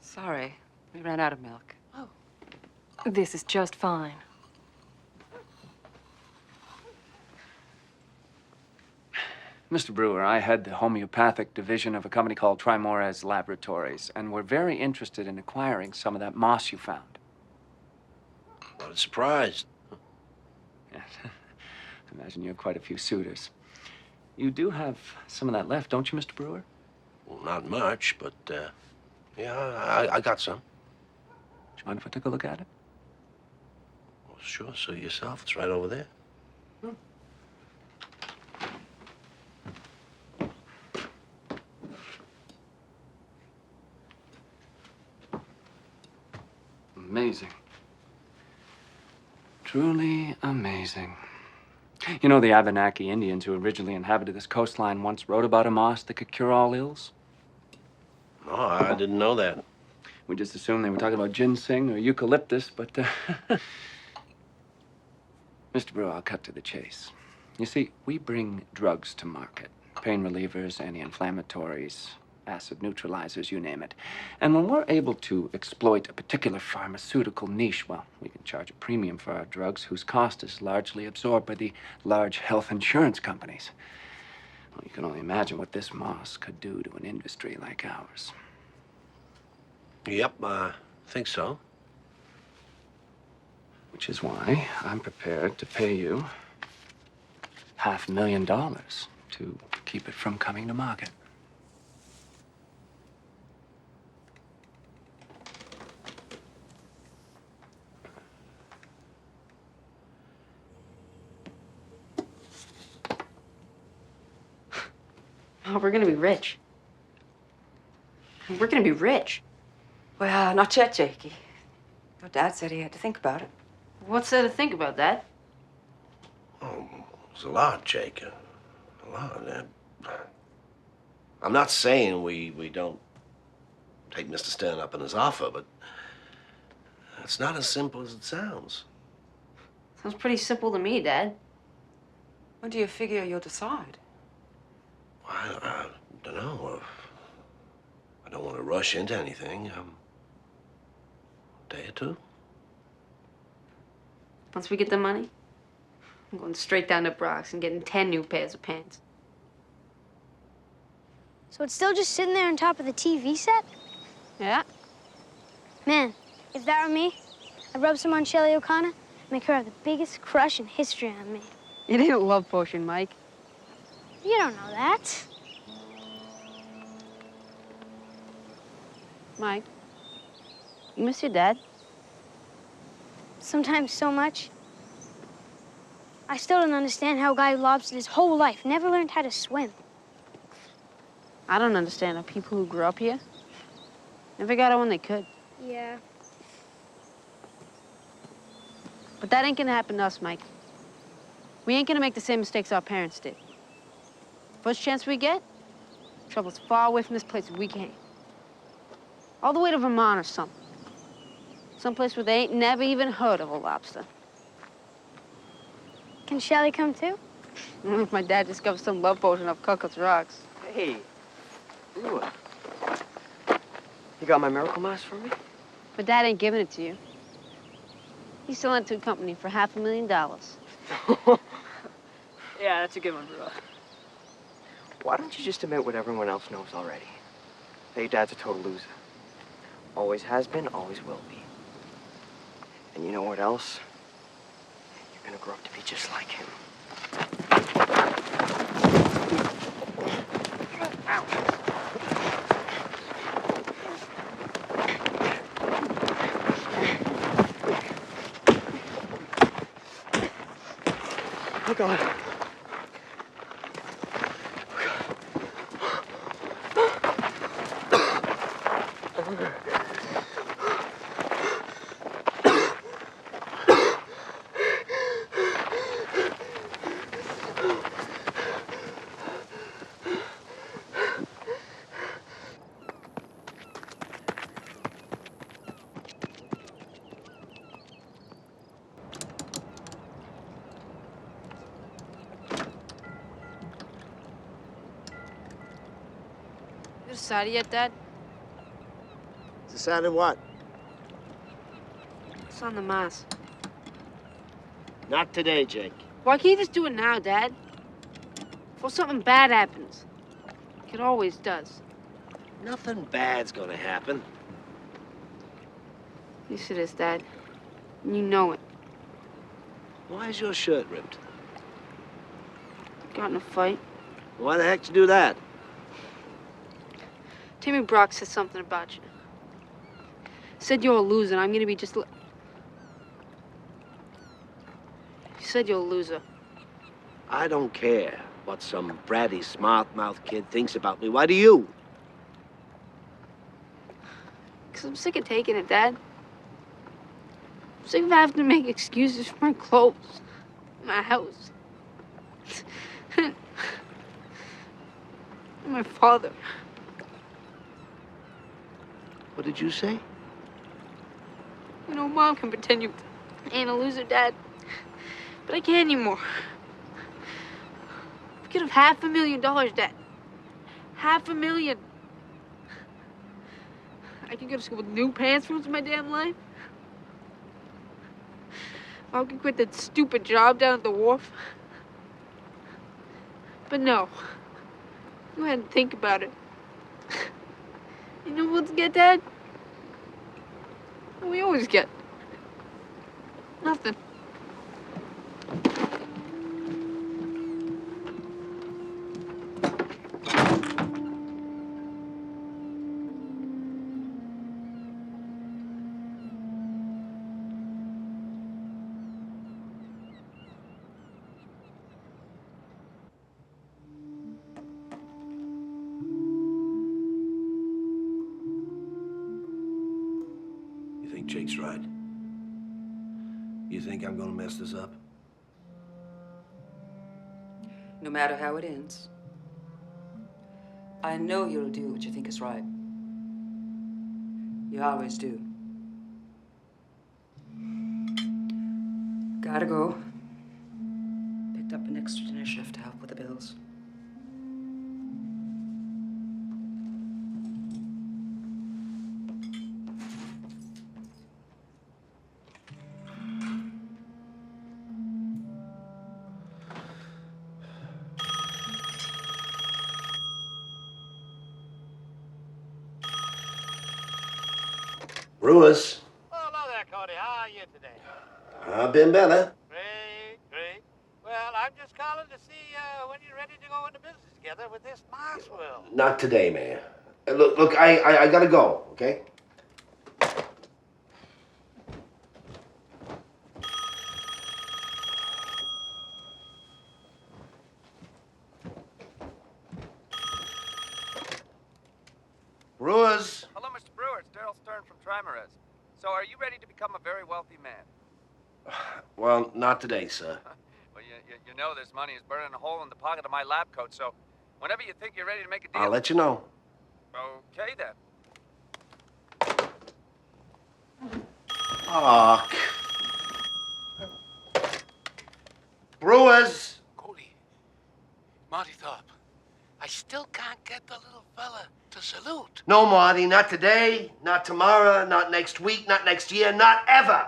Sorry, we ran out of milk. This is just fine. Mr. Brewer, I head the homeopathic division of a company called Trimores Laboratories, and we're very interested in acquiring some of that moss you found. What a surprise. Yes. I imagine you have quite a few suitors. You do have some of that left, don't you, Mr. Brewer? Well, not much, but, yeah, I got some. Do you mind if I took a look at it? Well, sure, so yourself. It's right over there. Amazing. Truly amazing. You know, the Abenaki Indians who originally inhabited this coastline once wrote about a moss that could cure all ills? No, I didn't know that. We just assumed they were talking about ginseng or eucalyptus, but, Mr. Brewer, I'll cut to the chase. You see, we bring drugs to market. Pain relievers, anti-inflammatories, acid neutralizers, you name it. And when we're able to exploit a particular pharmaceutical niche, well, we can charge a premium for our drugs whose cost is largely absorbed by the large health insurance companies. Well, you can only imagine what this moss could do to an industry like ours. Yep, I think so. Which is why I'm prepared to pay you $500,000 to keep it from coming to market. Oh, we're gonna be rich. We're gonna be rich. Well, not yet, Jakey. Your dad said he had to think about it. What's there to think about, Dad? Oh, it's a lot, Jake. A lot. I'm not saying we don't take Mr. Stern up on his offer, but it's not as simple as it sounds. Sounds pretty simple to me, Dad. When do you figure you'll decide? I don't know. I don't want to rush into anything. A day or two. Once we get the money, I'm going straight down to Brock's and getting 10 new pairs of pants. So it's still just sitting there on top of the TV set? Yeah. Man, if that were me, I'd rub some on Shelly O'Connor, make her have the biggest crush in history on me. It ain't a love potion, Mike. You don't know that. Mike, you miss your dad? Sometimes so much. I still don't understand how a guy who lobstered his whole life never learned how to swim. I don't understand how people who grew up here never got out when they could. Yeah. But that ain't gonna happen to us, Mike. We ain't gonna make the same mistakes our parents did. First chance we get, travel as far away from this place as we can. All the way to Vermont or something. Someplace where they ain't never even heard of a lobster. Can Shelly come too? If my dad discovers some love potion off Cocos Rocks. Hey, Brewer. You got my miracle mask for me? But Dad ain't giving it to you. He's selling it to a company for $500,000. Yeah, that's a good one, bro. Why don't you just admit what everyone else knows already? That your dad's a total loser. Always has been, always will be. And you know what else? You're gonna grow up to be just like him. Oh, God. You decided yet, Dad? Decided what? It's on the mask. Not today, Jake. Why can't you just do it now, Dad? Before something bad happens. Like it always does. Nothing bad's gonna happen. Yes, it is, Dad. And you know it. Why is your shirt ripped? Got in a fight. Why the heck did you do that? Timmy Brock said something about you. Said you're a loser, and I'm gonna be just He said you're a loser. I don't care what some bratty, smart-mouthed kid thinks about me. Why do you? Because I'm sick of taking it, Dad. I'm sick of having to make excuses for my clothes, my house, and my father. What did you say? You know, Mom can pretend you ain't a loser, Dad. But I can't anymore. We could have $500,000, Dad. $500,000. I can go to school with new pants for the rest of my damn life. I can quit that stupid job down at the wharf. But no. Go ahead and think about it. You know what to get, Dad? What we always get. Nothing. You think Jake's right? You think I'm gonna mess this up? No matter how it ends, I know you'll do what you think is right. You always do. Gotta go. Picked up an extra dinner shift to help with the bills. Brewers. Well, hello there, Cody. How are you today? I've been better. Great, great. Well, I'm just calling to see when you're ready to go into business together with this Mars World. Not today, man. Look, I gotta go, okay? Brewers. Hello, Mr. Brewer. It's Daryl Stern from Trimarez. So, are you ready to become a very wealthy man? Well, not today, sir. Well, you know this money is burning a hole in the pocket of my lab coat, so whenever you think you're ready to make a deal... I'll let you know. Okay, then. Aw. Brewers. Cody. Marty Tharp. I still can't get the little fella to salute. No, Marty, not today, not tomorrow, not next week, not next year, not ever.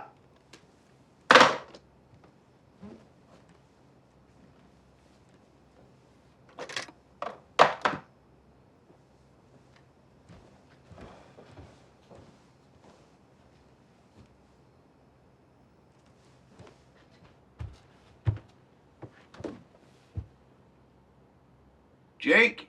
Jake?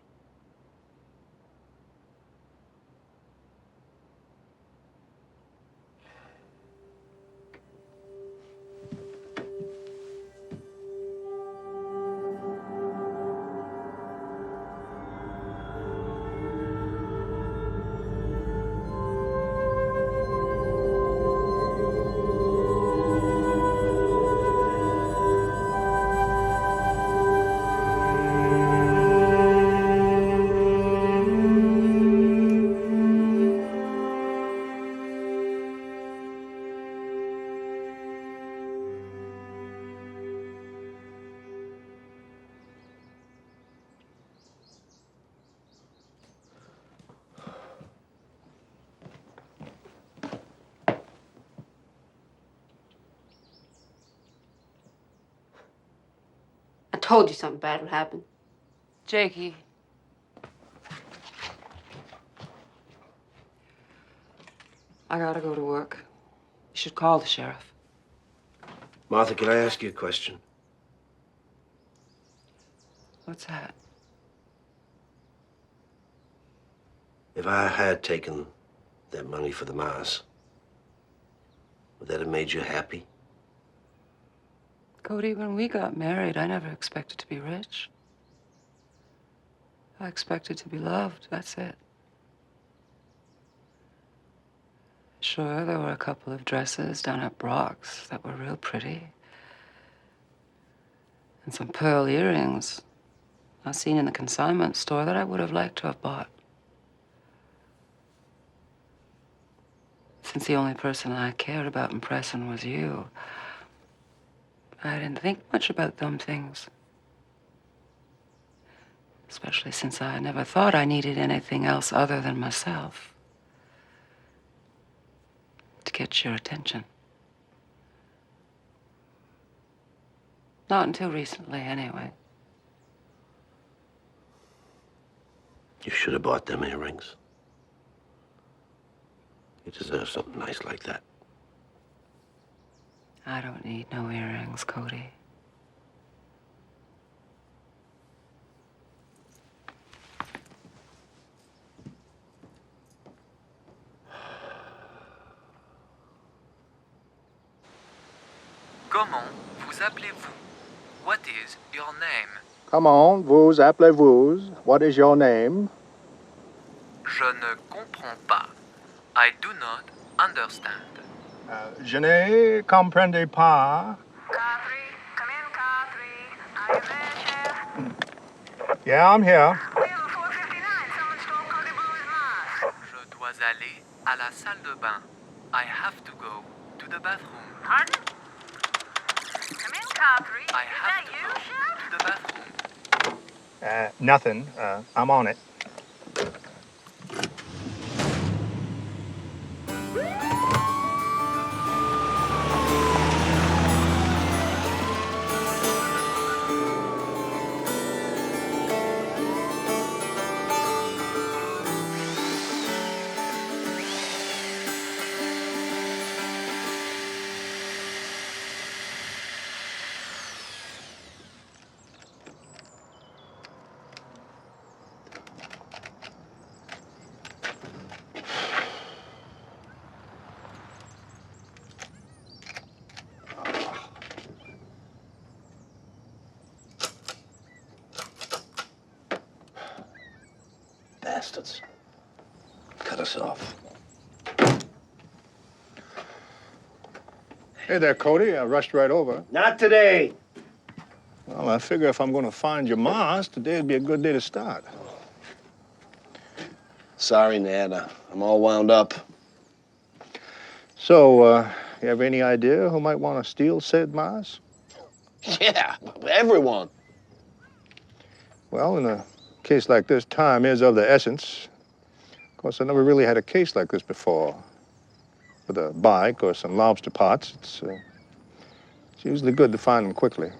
I told you something bad would happen. Jakey. I gotta go to work. You should call the sheriff. Martha, can I ask you a question? What's that? If I had taken that money for the Mars, would that have made you happy? Cody, when we got married, I never expected to be rich. I expected to be loved, that's it. Sure, there were a couple of dresses down at Brock's that were real pretty. And some pearl earrings I seen in the consignment store that I would have liked to have bought. Since the only person I cared about impressing was you, I didn't think much about them things. Especially since I never thought I needed anything else other than myself to get your attention. Not until recently, anyway. You should have bought them earrings. You deserve something nice like that. I don't need no earrings, Cody. Comment vous appelez-vous? What is your name? Comment vous appelez-vous? What is your name? Je ne comprends pas. I do not understand. Je ne comprends pas. Yeah, I'm here. Je dois aller à la salle de bain. I have to go to the bathroom. Pardon? Come in, Carberry. I have to go to the bathroom. Nothing. I'm on it. Bastards. Cut us off. Hey there, Cody. I rushed right over. Not today. Well, I figure if I'm going to find your Mars, today'd be a good day to start. Sorry, Ned. I'm all wound up. So, you have any idea who might want to steal said Mars? Yeah, everyone. Well, in a case like this, time is of the essence. Of course, I never really had a case like this before. With a bike or some lobster pots, it's usually good to find them quickly.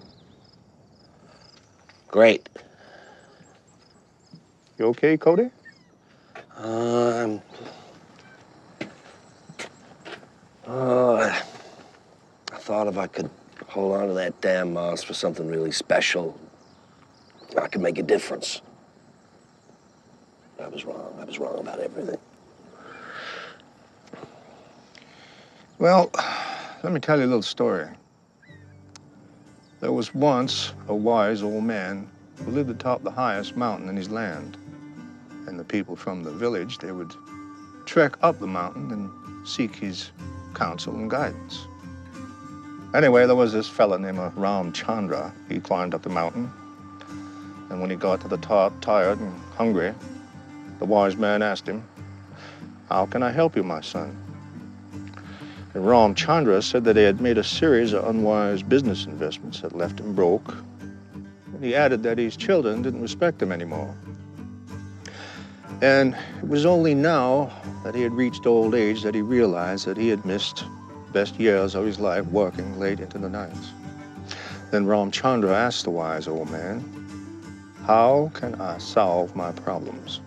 Great. You okay, Cody? I thought if I could hold on to that damn moss for something really special, I could make a difference. I was wrong. I was wrong about everything. Well, let me tell you a little story. There was once a wise old man who lived atop the highest mountain in his land. And the people from the village, they would trek up the mountain and seek his counsel and guidance. Anyway, there was this fella named Ram Chandra. He climbed up the mountain. And when he got to the top, tired and hungry, the wise man asked him, "How can I help you, my son?" And Ram Chandra said that he had made a series of unwise business investments that left him broke. And he added that his children didn't respect him anymore. And it was only now that he had reached old age that he realized that he had missed the best years of his life working late into the nights. Then Ram Chandra asked the wise old man, "How can I solve my problems?"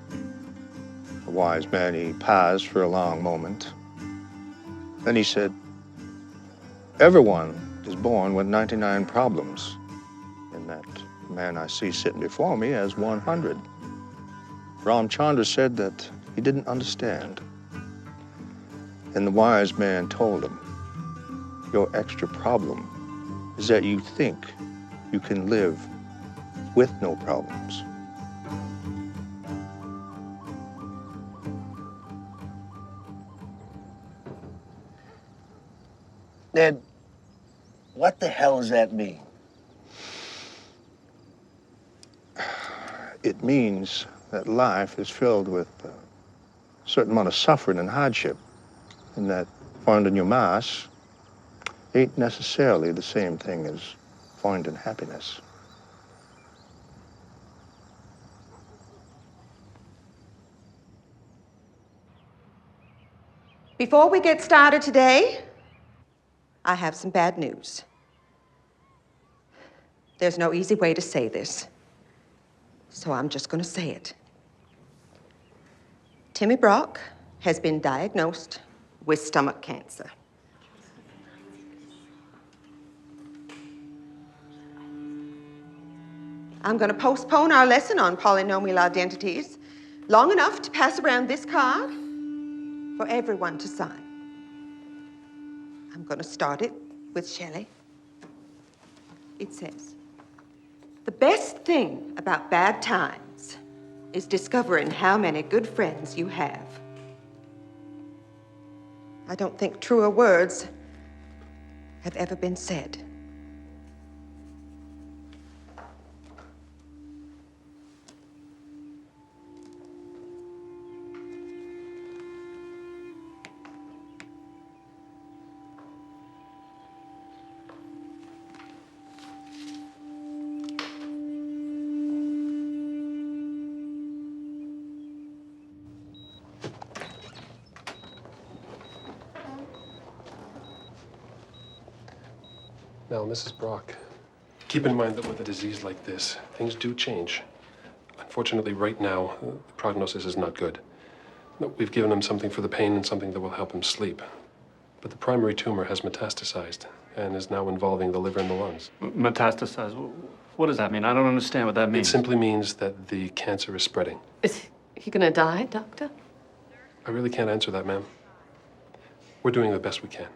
The wise man, he paused for a long moment. Then he said, "Everyone is born with 99 problems, and that man I see sitting before me has 100. Ram Chandra said that he didn't understand. And the wise man told him, "Your extra problem is that you think you can live with no problems." Ned, what the hell does that mean? It means that life is filled with a certain amount of suffering and hardship, and that finding your mass ain't necessarily the same thing as finding happiness. Before we get started today, I have some bad news. There's no easy way to say this, so I'm just going to say it. Timmy Brock has been diagnosed with stomach cancer. I'm going to postpone our lesson on polynomial identities long enough to pass around this card for everyone to sign. I'm going to start it with Shelley. It says, "The best thing about bad times is discovering how many good friends you have." I don't think truer words have ever been said. Now, Mrs. Brock, keep in mind that with a disease like this, things do change. Unfortunately, right now, the prognosis is not good. We've given him something for the pain and something that will help him sleep. But the primary tumor has metastasized and is now involving the liver and the lungs. Metastasized? What does that mean? I don't understand what that means. It simply means that the cancer is spreading. Is he gonna die, Doctor? I really can't answer that, ma'am. We're doing the best we can.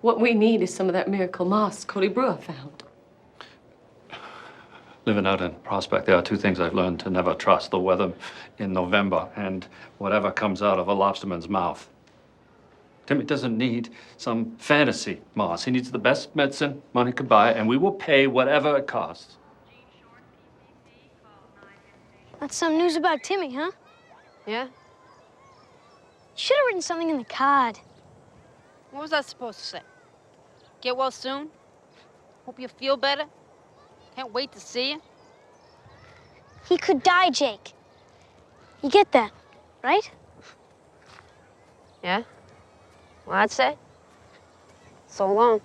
What we need is some of that miracle moss Cody Brewer found. Living out in Prospect, there are two things I've learned to never trust: the weather in November and whatever comes out of a lobsterman's mouth. Timmy doesn't need some fantasy moss. He needs the best medicine money could buy, and we will pay whatever it costs. That's some news about Timmy, huh? Yeah? Should have written something in the card. What was I supposed to say? Get well soon? Hope you feel better? Can't wait to see you? He could die, Jake. You get that, right? Yeah? Well, I'd say. So long.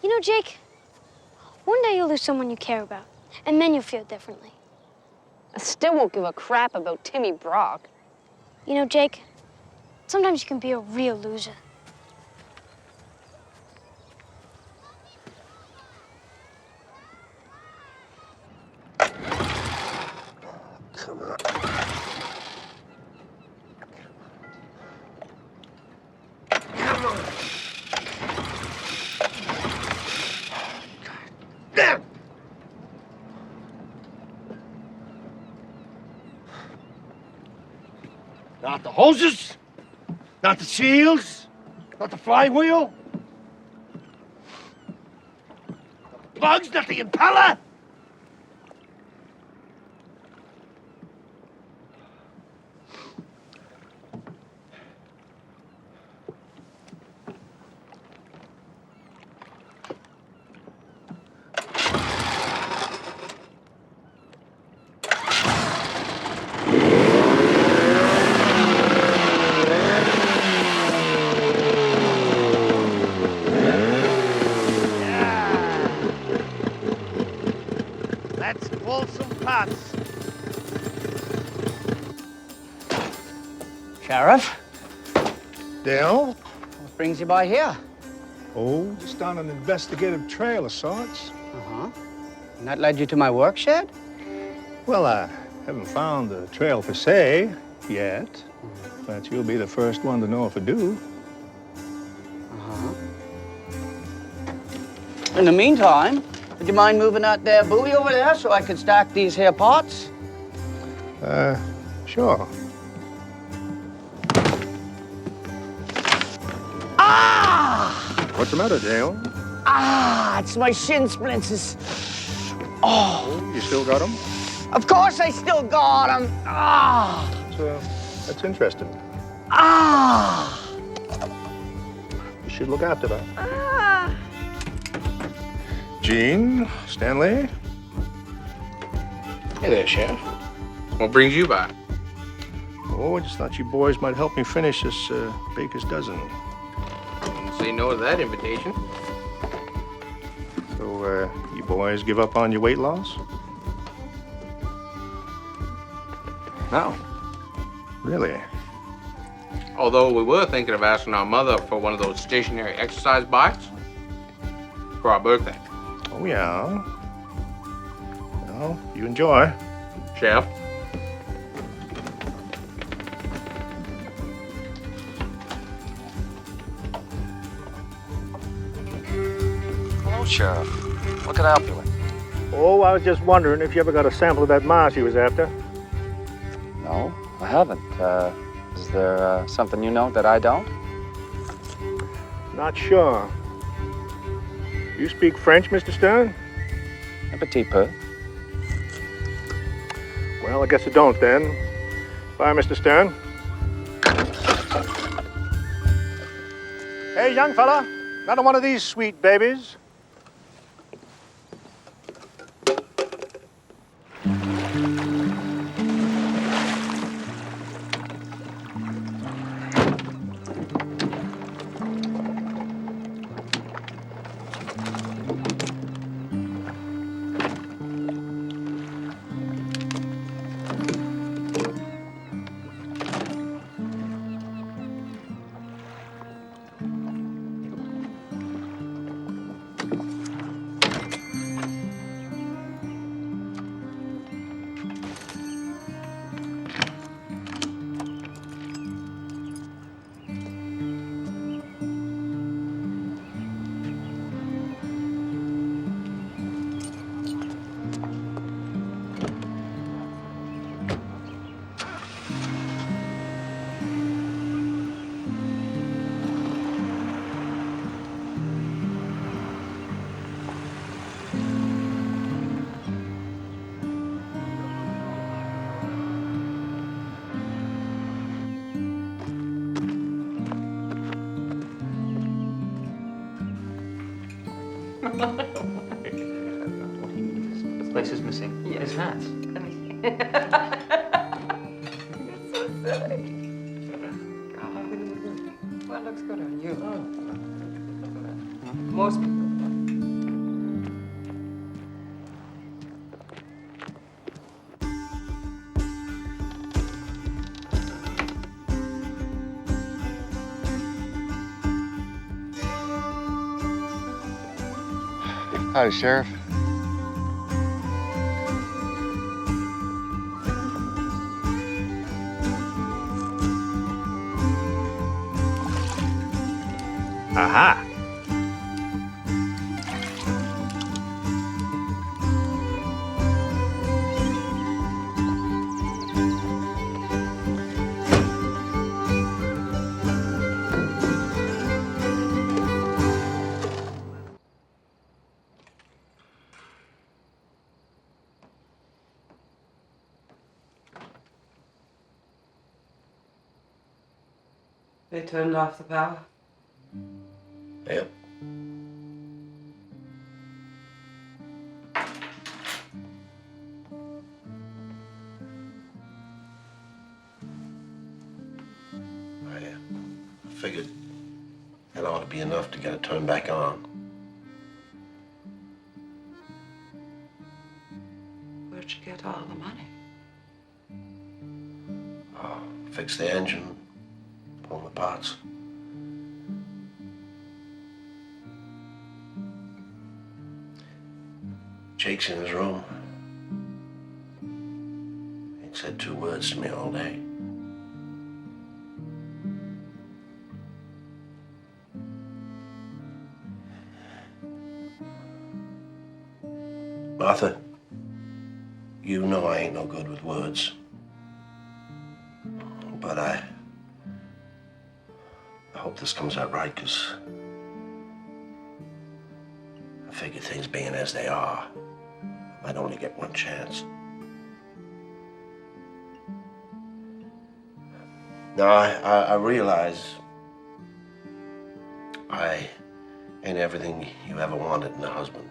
You know, Jake, one day you'll lose someone you care about, and then you'll feel differently. I still won't give a crap about Timmy Brock. You know, Jake, sometimes you can be a real loser. Come on. Come on. Damn! Not the hoses, not the seals, not the flywheel, the plugs, not the impeller. Let's pull some pots. Sheriff, Dale? what brings you by here? Oh, just on an investigative trail of sorts. Uh-huh. And that led you to my work shed? Well, I haven't found the trail per se yet, but you'll be the first one to know if I do. Uh-huh. In the meantime, would you mind moving that there buoy over there so I could stack these here pots? Sure. Ah! What's the matter, Dale? Ah, it's my shin splints. Oh. You still got them? Of course I still got them. Ah! That's interesting. Ah! You should look after that. Ah! Gene, Stanley? Hey there, Sheriff. What brings you by? Oh, I just thought you boys might help me finish this baker's dozen. Didn't say no to that invitation. So, you boys give up on your weight loss? No. Really? Although we were thinking of asking our mother for one of those stationary exercise bikes for our birthday. Oh, yeah. Well, you enjoy. Chef? Hello, Sheriff. What can I help you with? Oh, I was just wondering if you ever got a sample of that moss you was after. No, I haven't. Is there something you know that I don't? Not sure. You speak French, Mr. Stern? Un petit peu. Well, I guess I don't then. Bye, Mr. Stern. Hey, young fella, another one of these sweet babies. This place is missing his hats. Let me see. You're so silly. Well, it looks good on you. Most people. Hi, Sheriff. Aha! They turned off the power. Yep. I figured that ought to be enough to get it turned back on. Where'd you get all the money? Fix the engine, pull the parts. Jake's in his room. He ain't said 2 words to me all day. Martha, you know I ain't no good with words. But I hope this comes out right, 'cause I figure things being as they are, I might only get one chance. Now, I realize I ain't everything you ever wanted in a husband.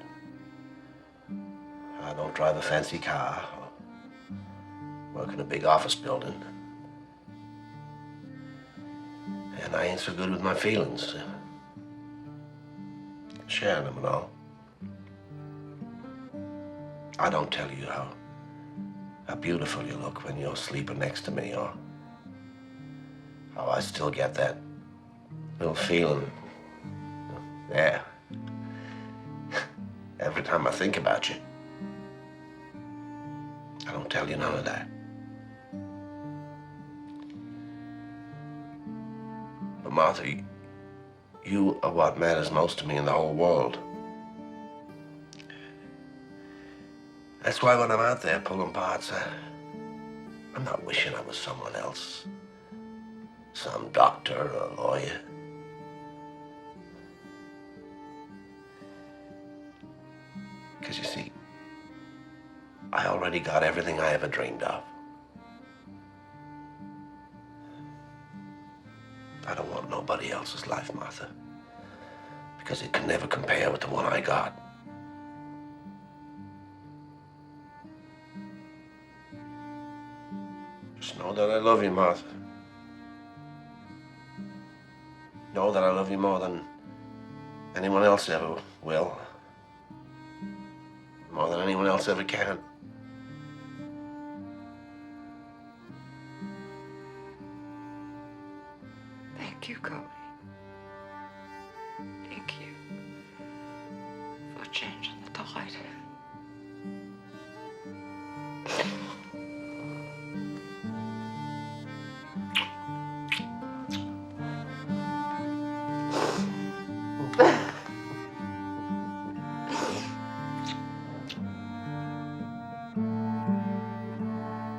I don't drive a fancy car or work in a big office building. And I ain't so good with my feelings. Sharing them and all. I don't tell you how beautiful you look when you're sleeping next to me, or how I still get that little feeling there every time I think about you. I don't tell you none of that. But Martha, you are what matters most to me in the whole world. That's why when I'm out there pulling parts, I'm not wishing I was someone else. Some doctor or a lawyer. Because you see, I already got everything I ever dreamed of. I don't want nobody else's life, Martha, because it can never compare with the one I got. Just know that I love you, Martha. Know that I love you more than anyone else ever will. More than anyone else ever can. Thank you, Cody. Thank you for changing the tide.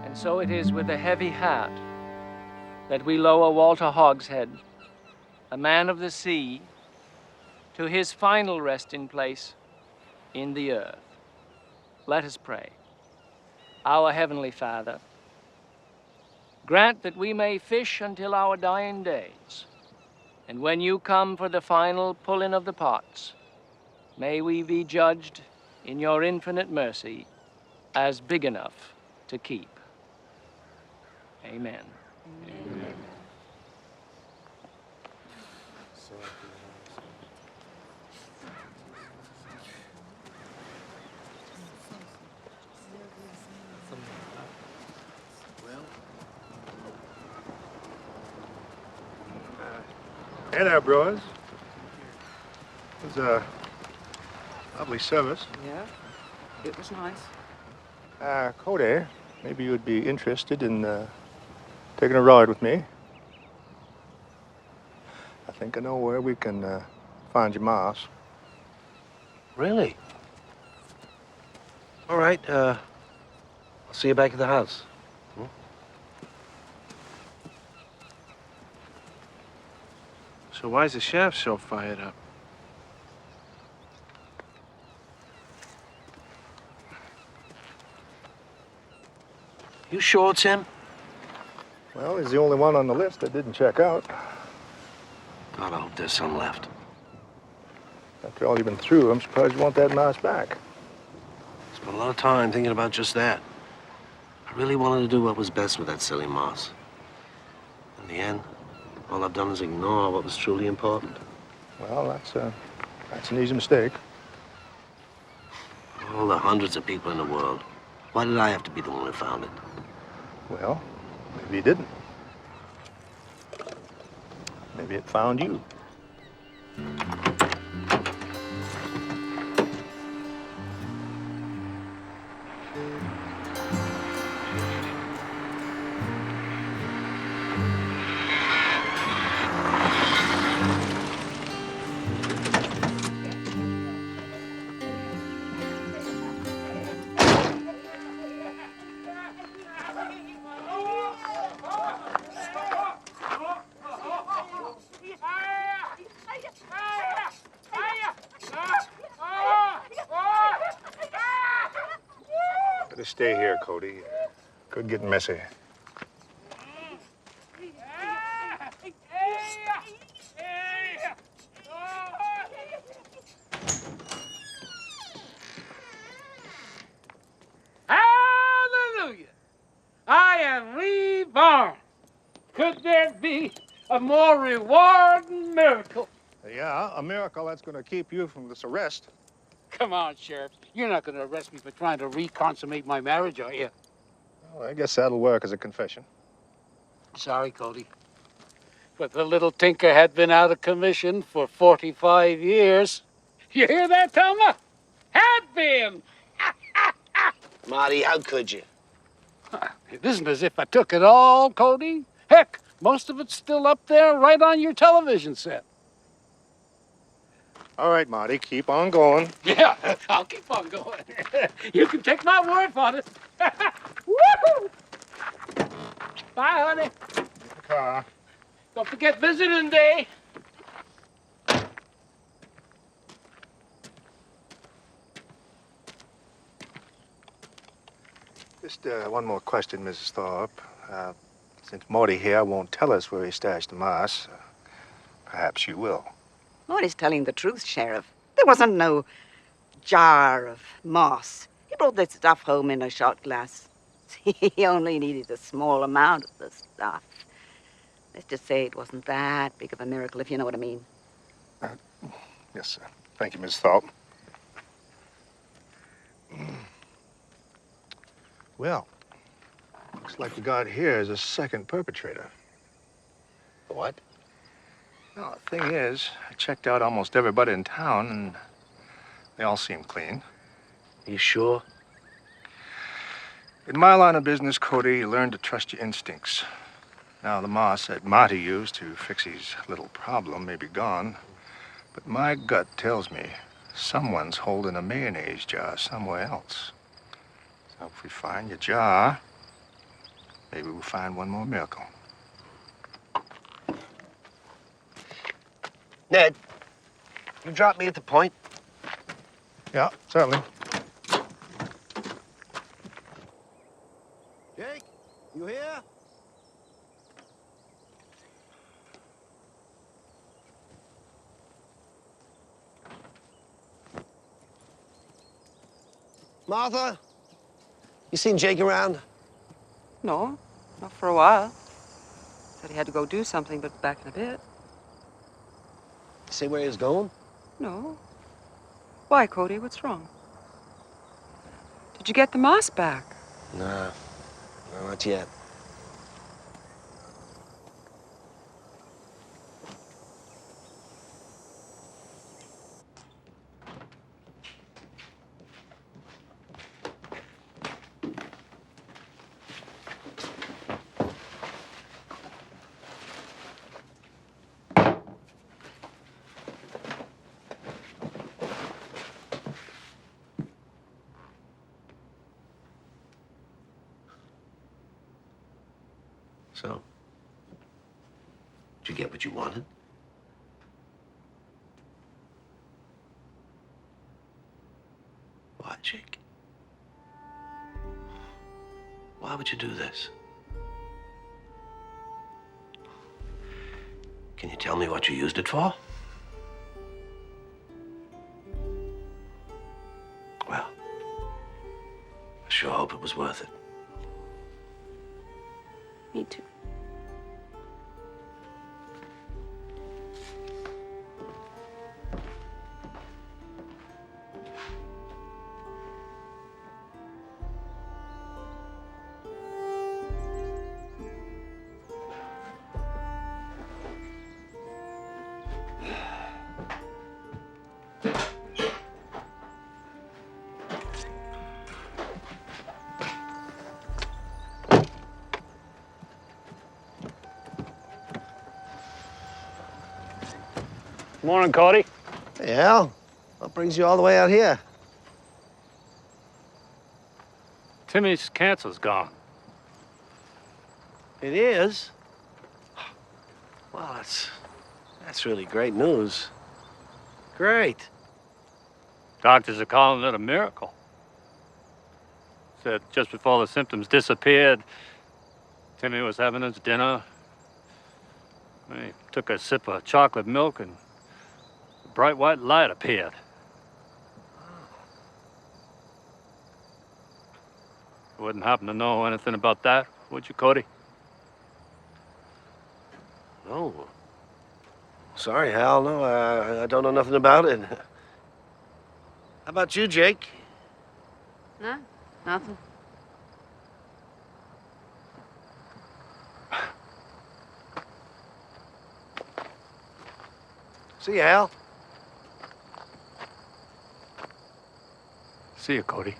And so it is with a heavy heart that we lower Walter Hogshead, a man of the sea, to his final resting place in the earth. Let us pray. Our Heavenly Father, grant that we may fish until our dying days, and when you come for the final pulling of the pots, may we be judged in your infinite mercy as big enough to keep. Amen. Amen. Hey there, Brewers. It was a lovely service. Yeah, it was nice. Cody, maybe you'd be interested in taking a ride with me. I think I know where we can find your mouse. Really? All right, I'll see you back at the house. Hmm? So why is the sheriff so fired up? You sure it's him? Well, he's the only one on the list that didn't check out. God, I hope there's some left. After all you've been through, I'm surprised you want that mouse back. Spent a lot of time thinking about just that. I really wanted to do what was best with that silly mouse. In the end, all I've done is ignore what was truly important. Well, that's an easy mistake. All the hundreds of people in the world. Why did I have to be the one who found it? Well, maybe it didn't. Maybe it found you. Better stay here, Cody. Could get messy. Hallelujah! I am reborn. Could there be a more rewarding miracle? Yeah, a miracle that's going to keep you from this arrest. Come on, Sheriff. You're not going to arrest me for trying to reconsummate my marriage, are you? Well, I guess that'll work as a confession. Sorry, Cody. But the little tinker had been out of commission for 45 years. You hear that, Thelma? Had been! Marty, how could you? It isn't as if I took it all, Cody. Heck, most of it's still up there right on your television set. All right, Marty, keep on going. Yeah, I'll keep on going. You can take my word for it. Woohoo! Bye, honey. Car. Don't forget visiting day. Just one more question, Mrs. Thorpe. Since Morty here won't tell us where he stashed the mouse, perhaps you will. Morty's telling the truth, Sheriff. There wasn't no jar of moss. He brought this stuff home in a shot glass. He only needed a small amount of the stuff. Let's just say it wasn't that big of a miracle, if you know what I mean. Yes, sir. Thank you, Miss Thorpe. Well, looks like we got here is a second perpetrator. What? Well, the thing is, I checked out almost everybody in town, and they all seem clean. Are you sure? In my line of business, Cody, you learn to trust your instincts. Now, the moss that Marty used to fix his little problem may be gone, but my gut tells me someone's holding a mayonnaise jar somewhere else. So if we find your jar, maybe we'll find one more miracle. Ned, you drop me at the point? Yeah, certainly. Jake, you here? Martha, you seen Jake around? No, not for a while. Said he had to go do something, but back in a bit. Say where he's going? No. Why, Cody? What's wrong? Did you get the moss back? Nah, no, not yet. So, did you get what you wanted? Why, Jake? Why would you do this? Can you tell me what you used it for? Well, I sure hope it was worth it. Me too. Morning, Cody. Hey, Al. What brings you all the way out here? Timmy's cancer's gone. It is? Well, that's really great news. Great. Doctors are calling it a miracle. Said just before the symptoms disappeared, Timmy was having his dinner. He took a sip of chocolate milk and a bright white light appeared. You wouldn't happen to know anything about that, would you, Cody? No. Sorry, Hal. No, I don't know nothing about it. How about you, Jake? No, nothing. See you, Hal. See you, Cody.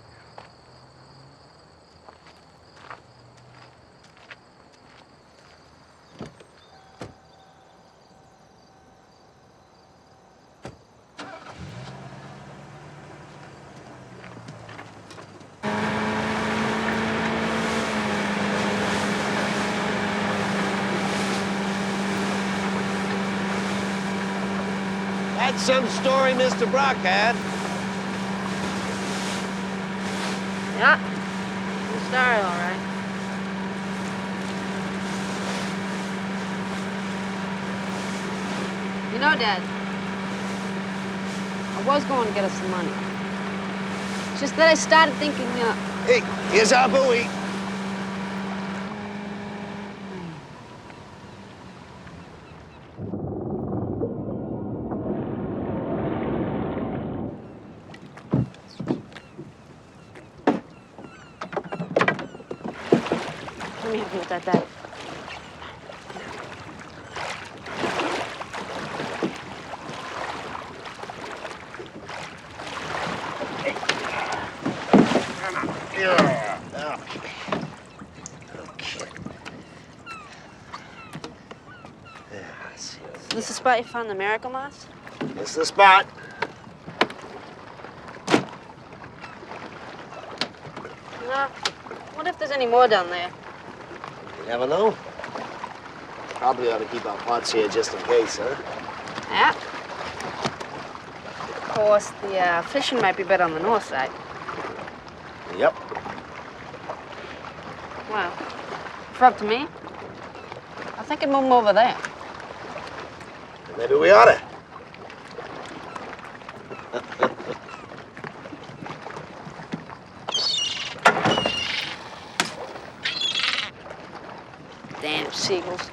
That's some story Mr. Brock had. Yeah, good story, all right. You know, Dad, I was going to get us some money. It's just that I started thinking, Hey, here's our buoy. let me help you with that, Dad. Yeah. Okay. Yeah, I see. Is this the spot you found the miracle moss? This is the spot. No. What if there's any more down there? You never know. Probably ought to keep our pots here just in case, huh? Yeah. Of course, the fishing might be better on the north side. Yep. Well, if it's up to me, I think I'd move 'em over there. Maybe we ought to. seagulls.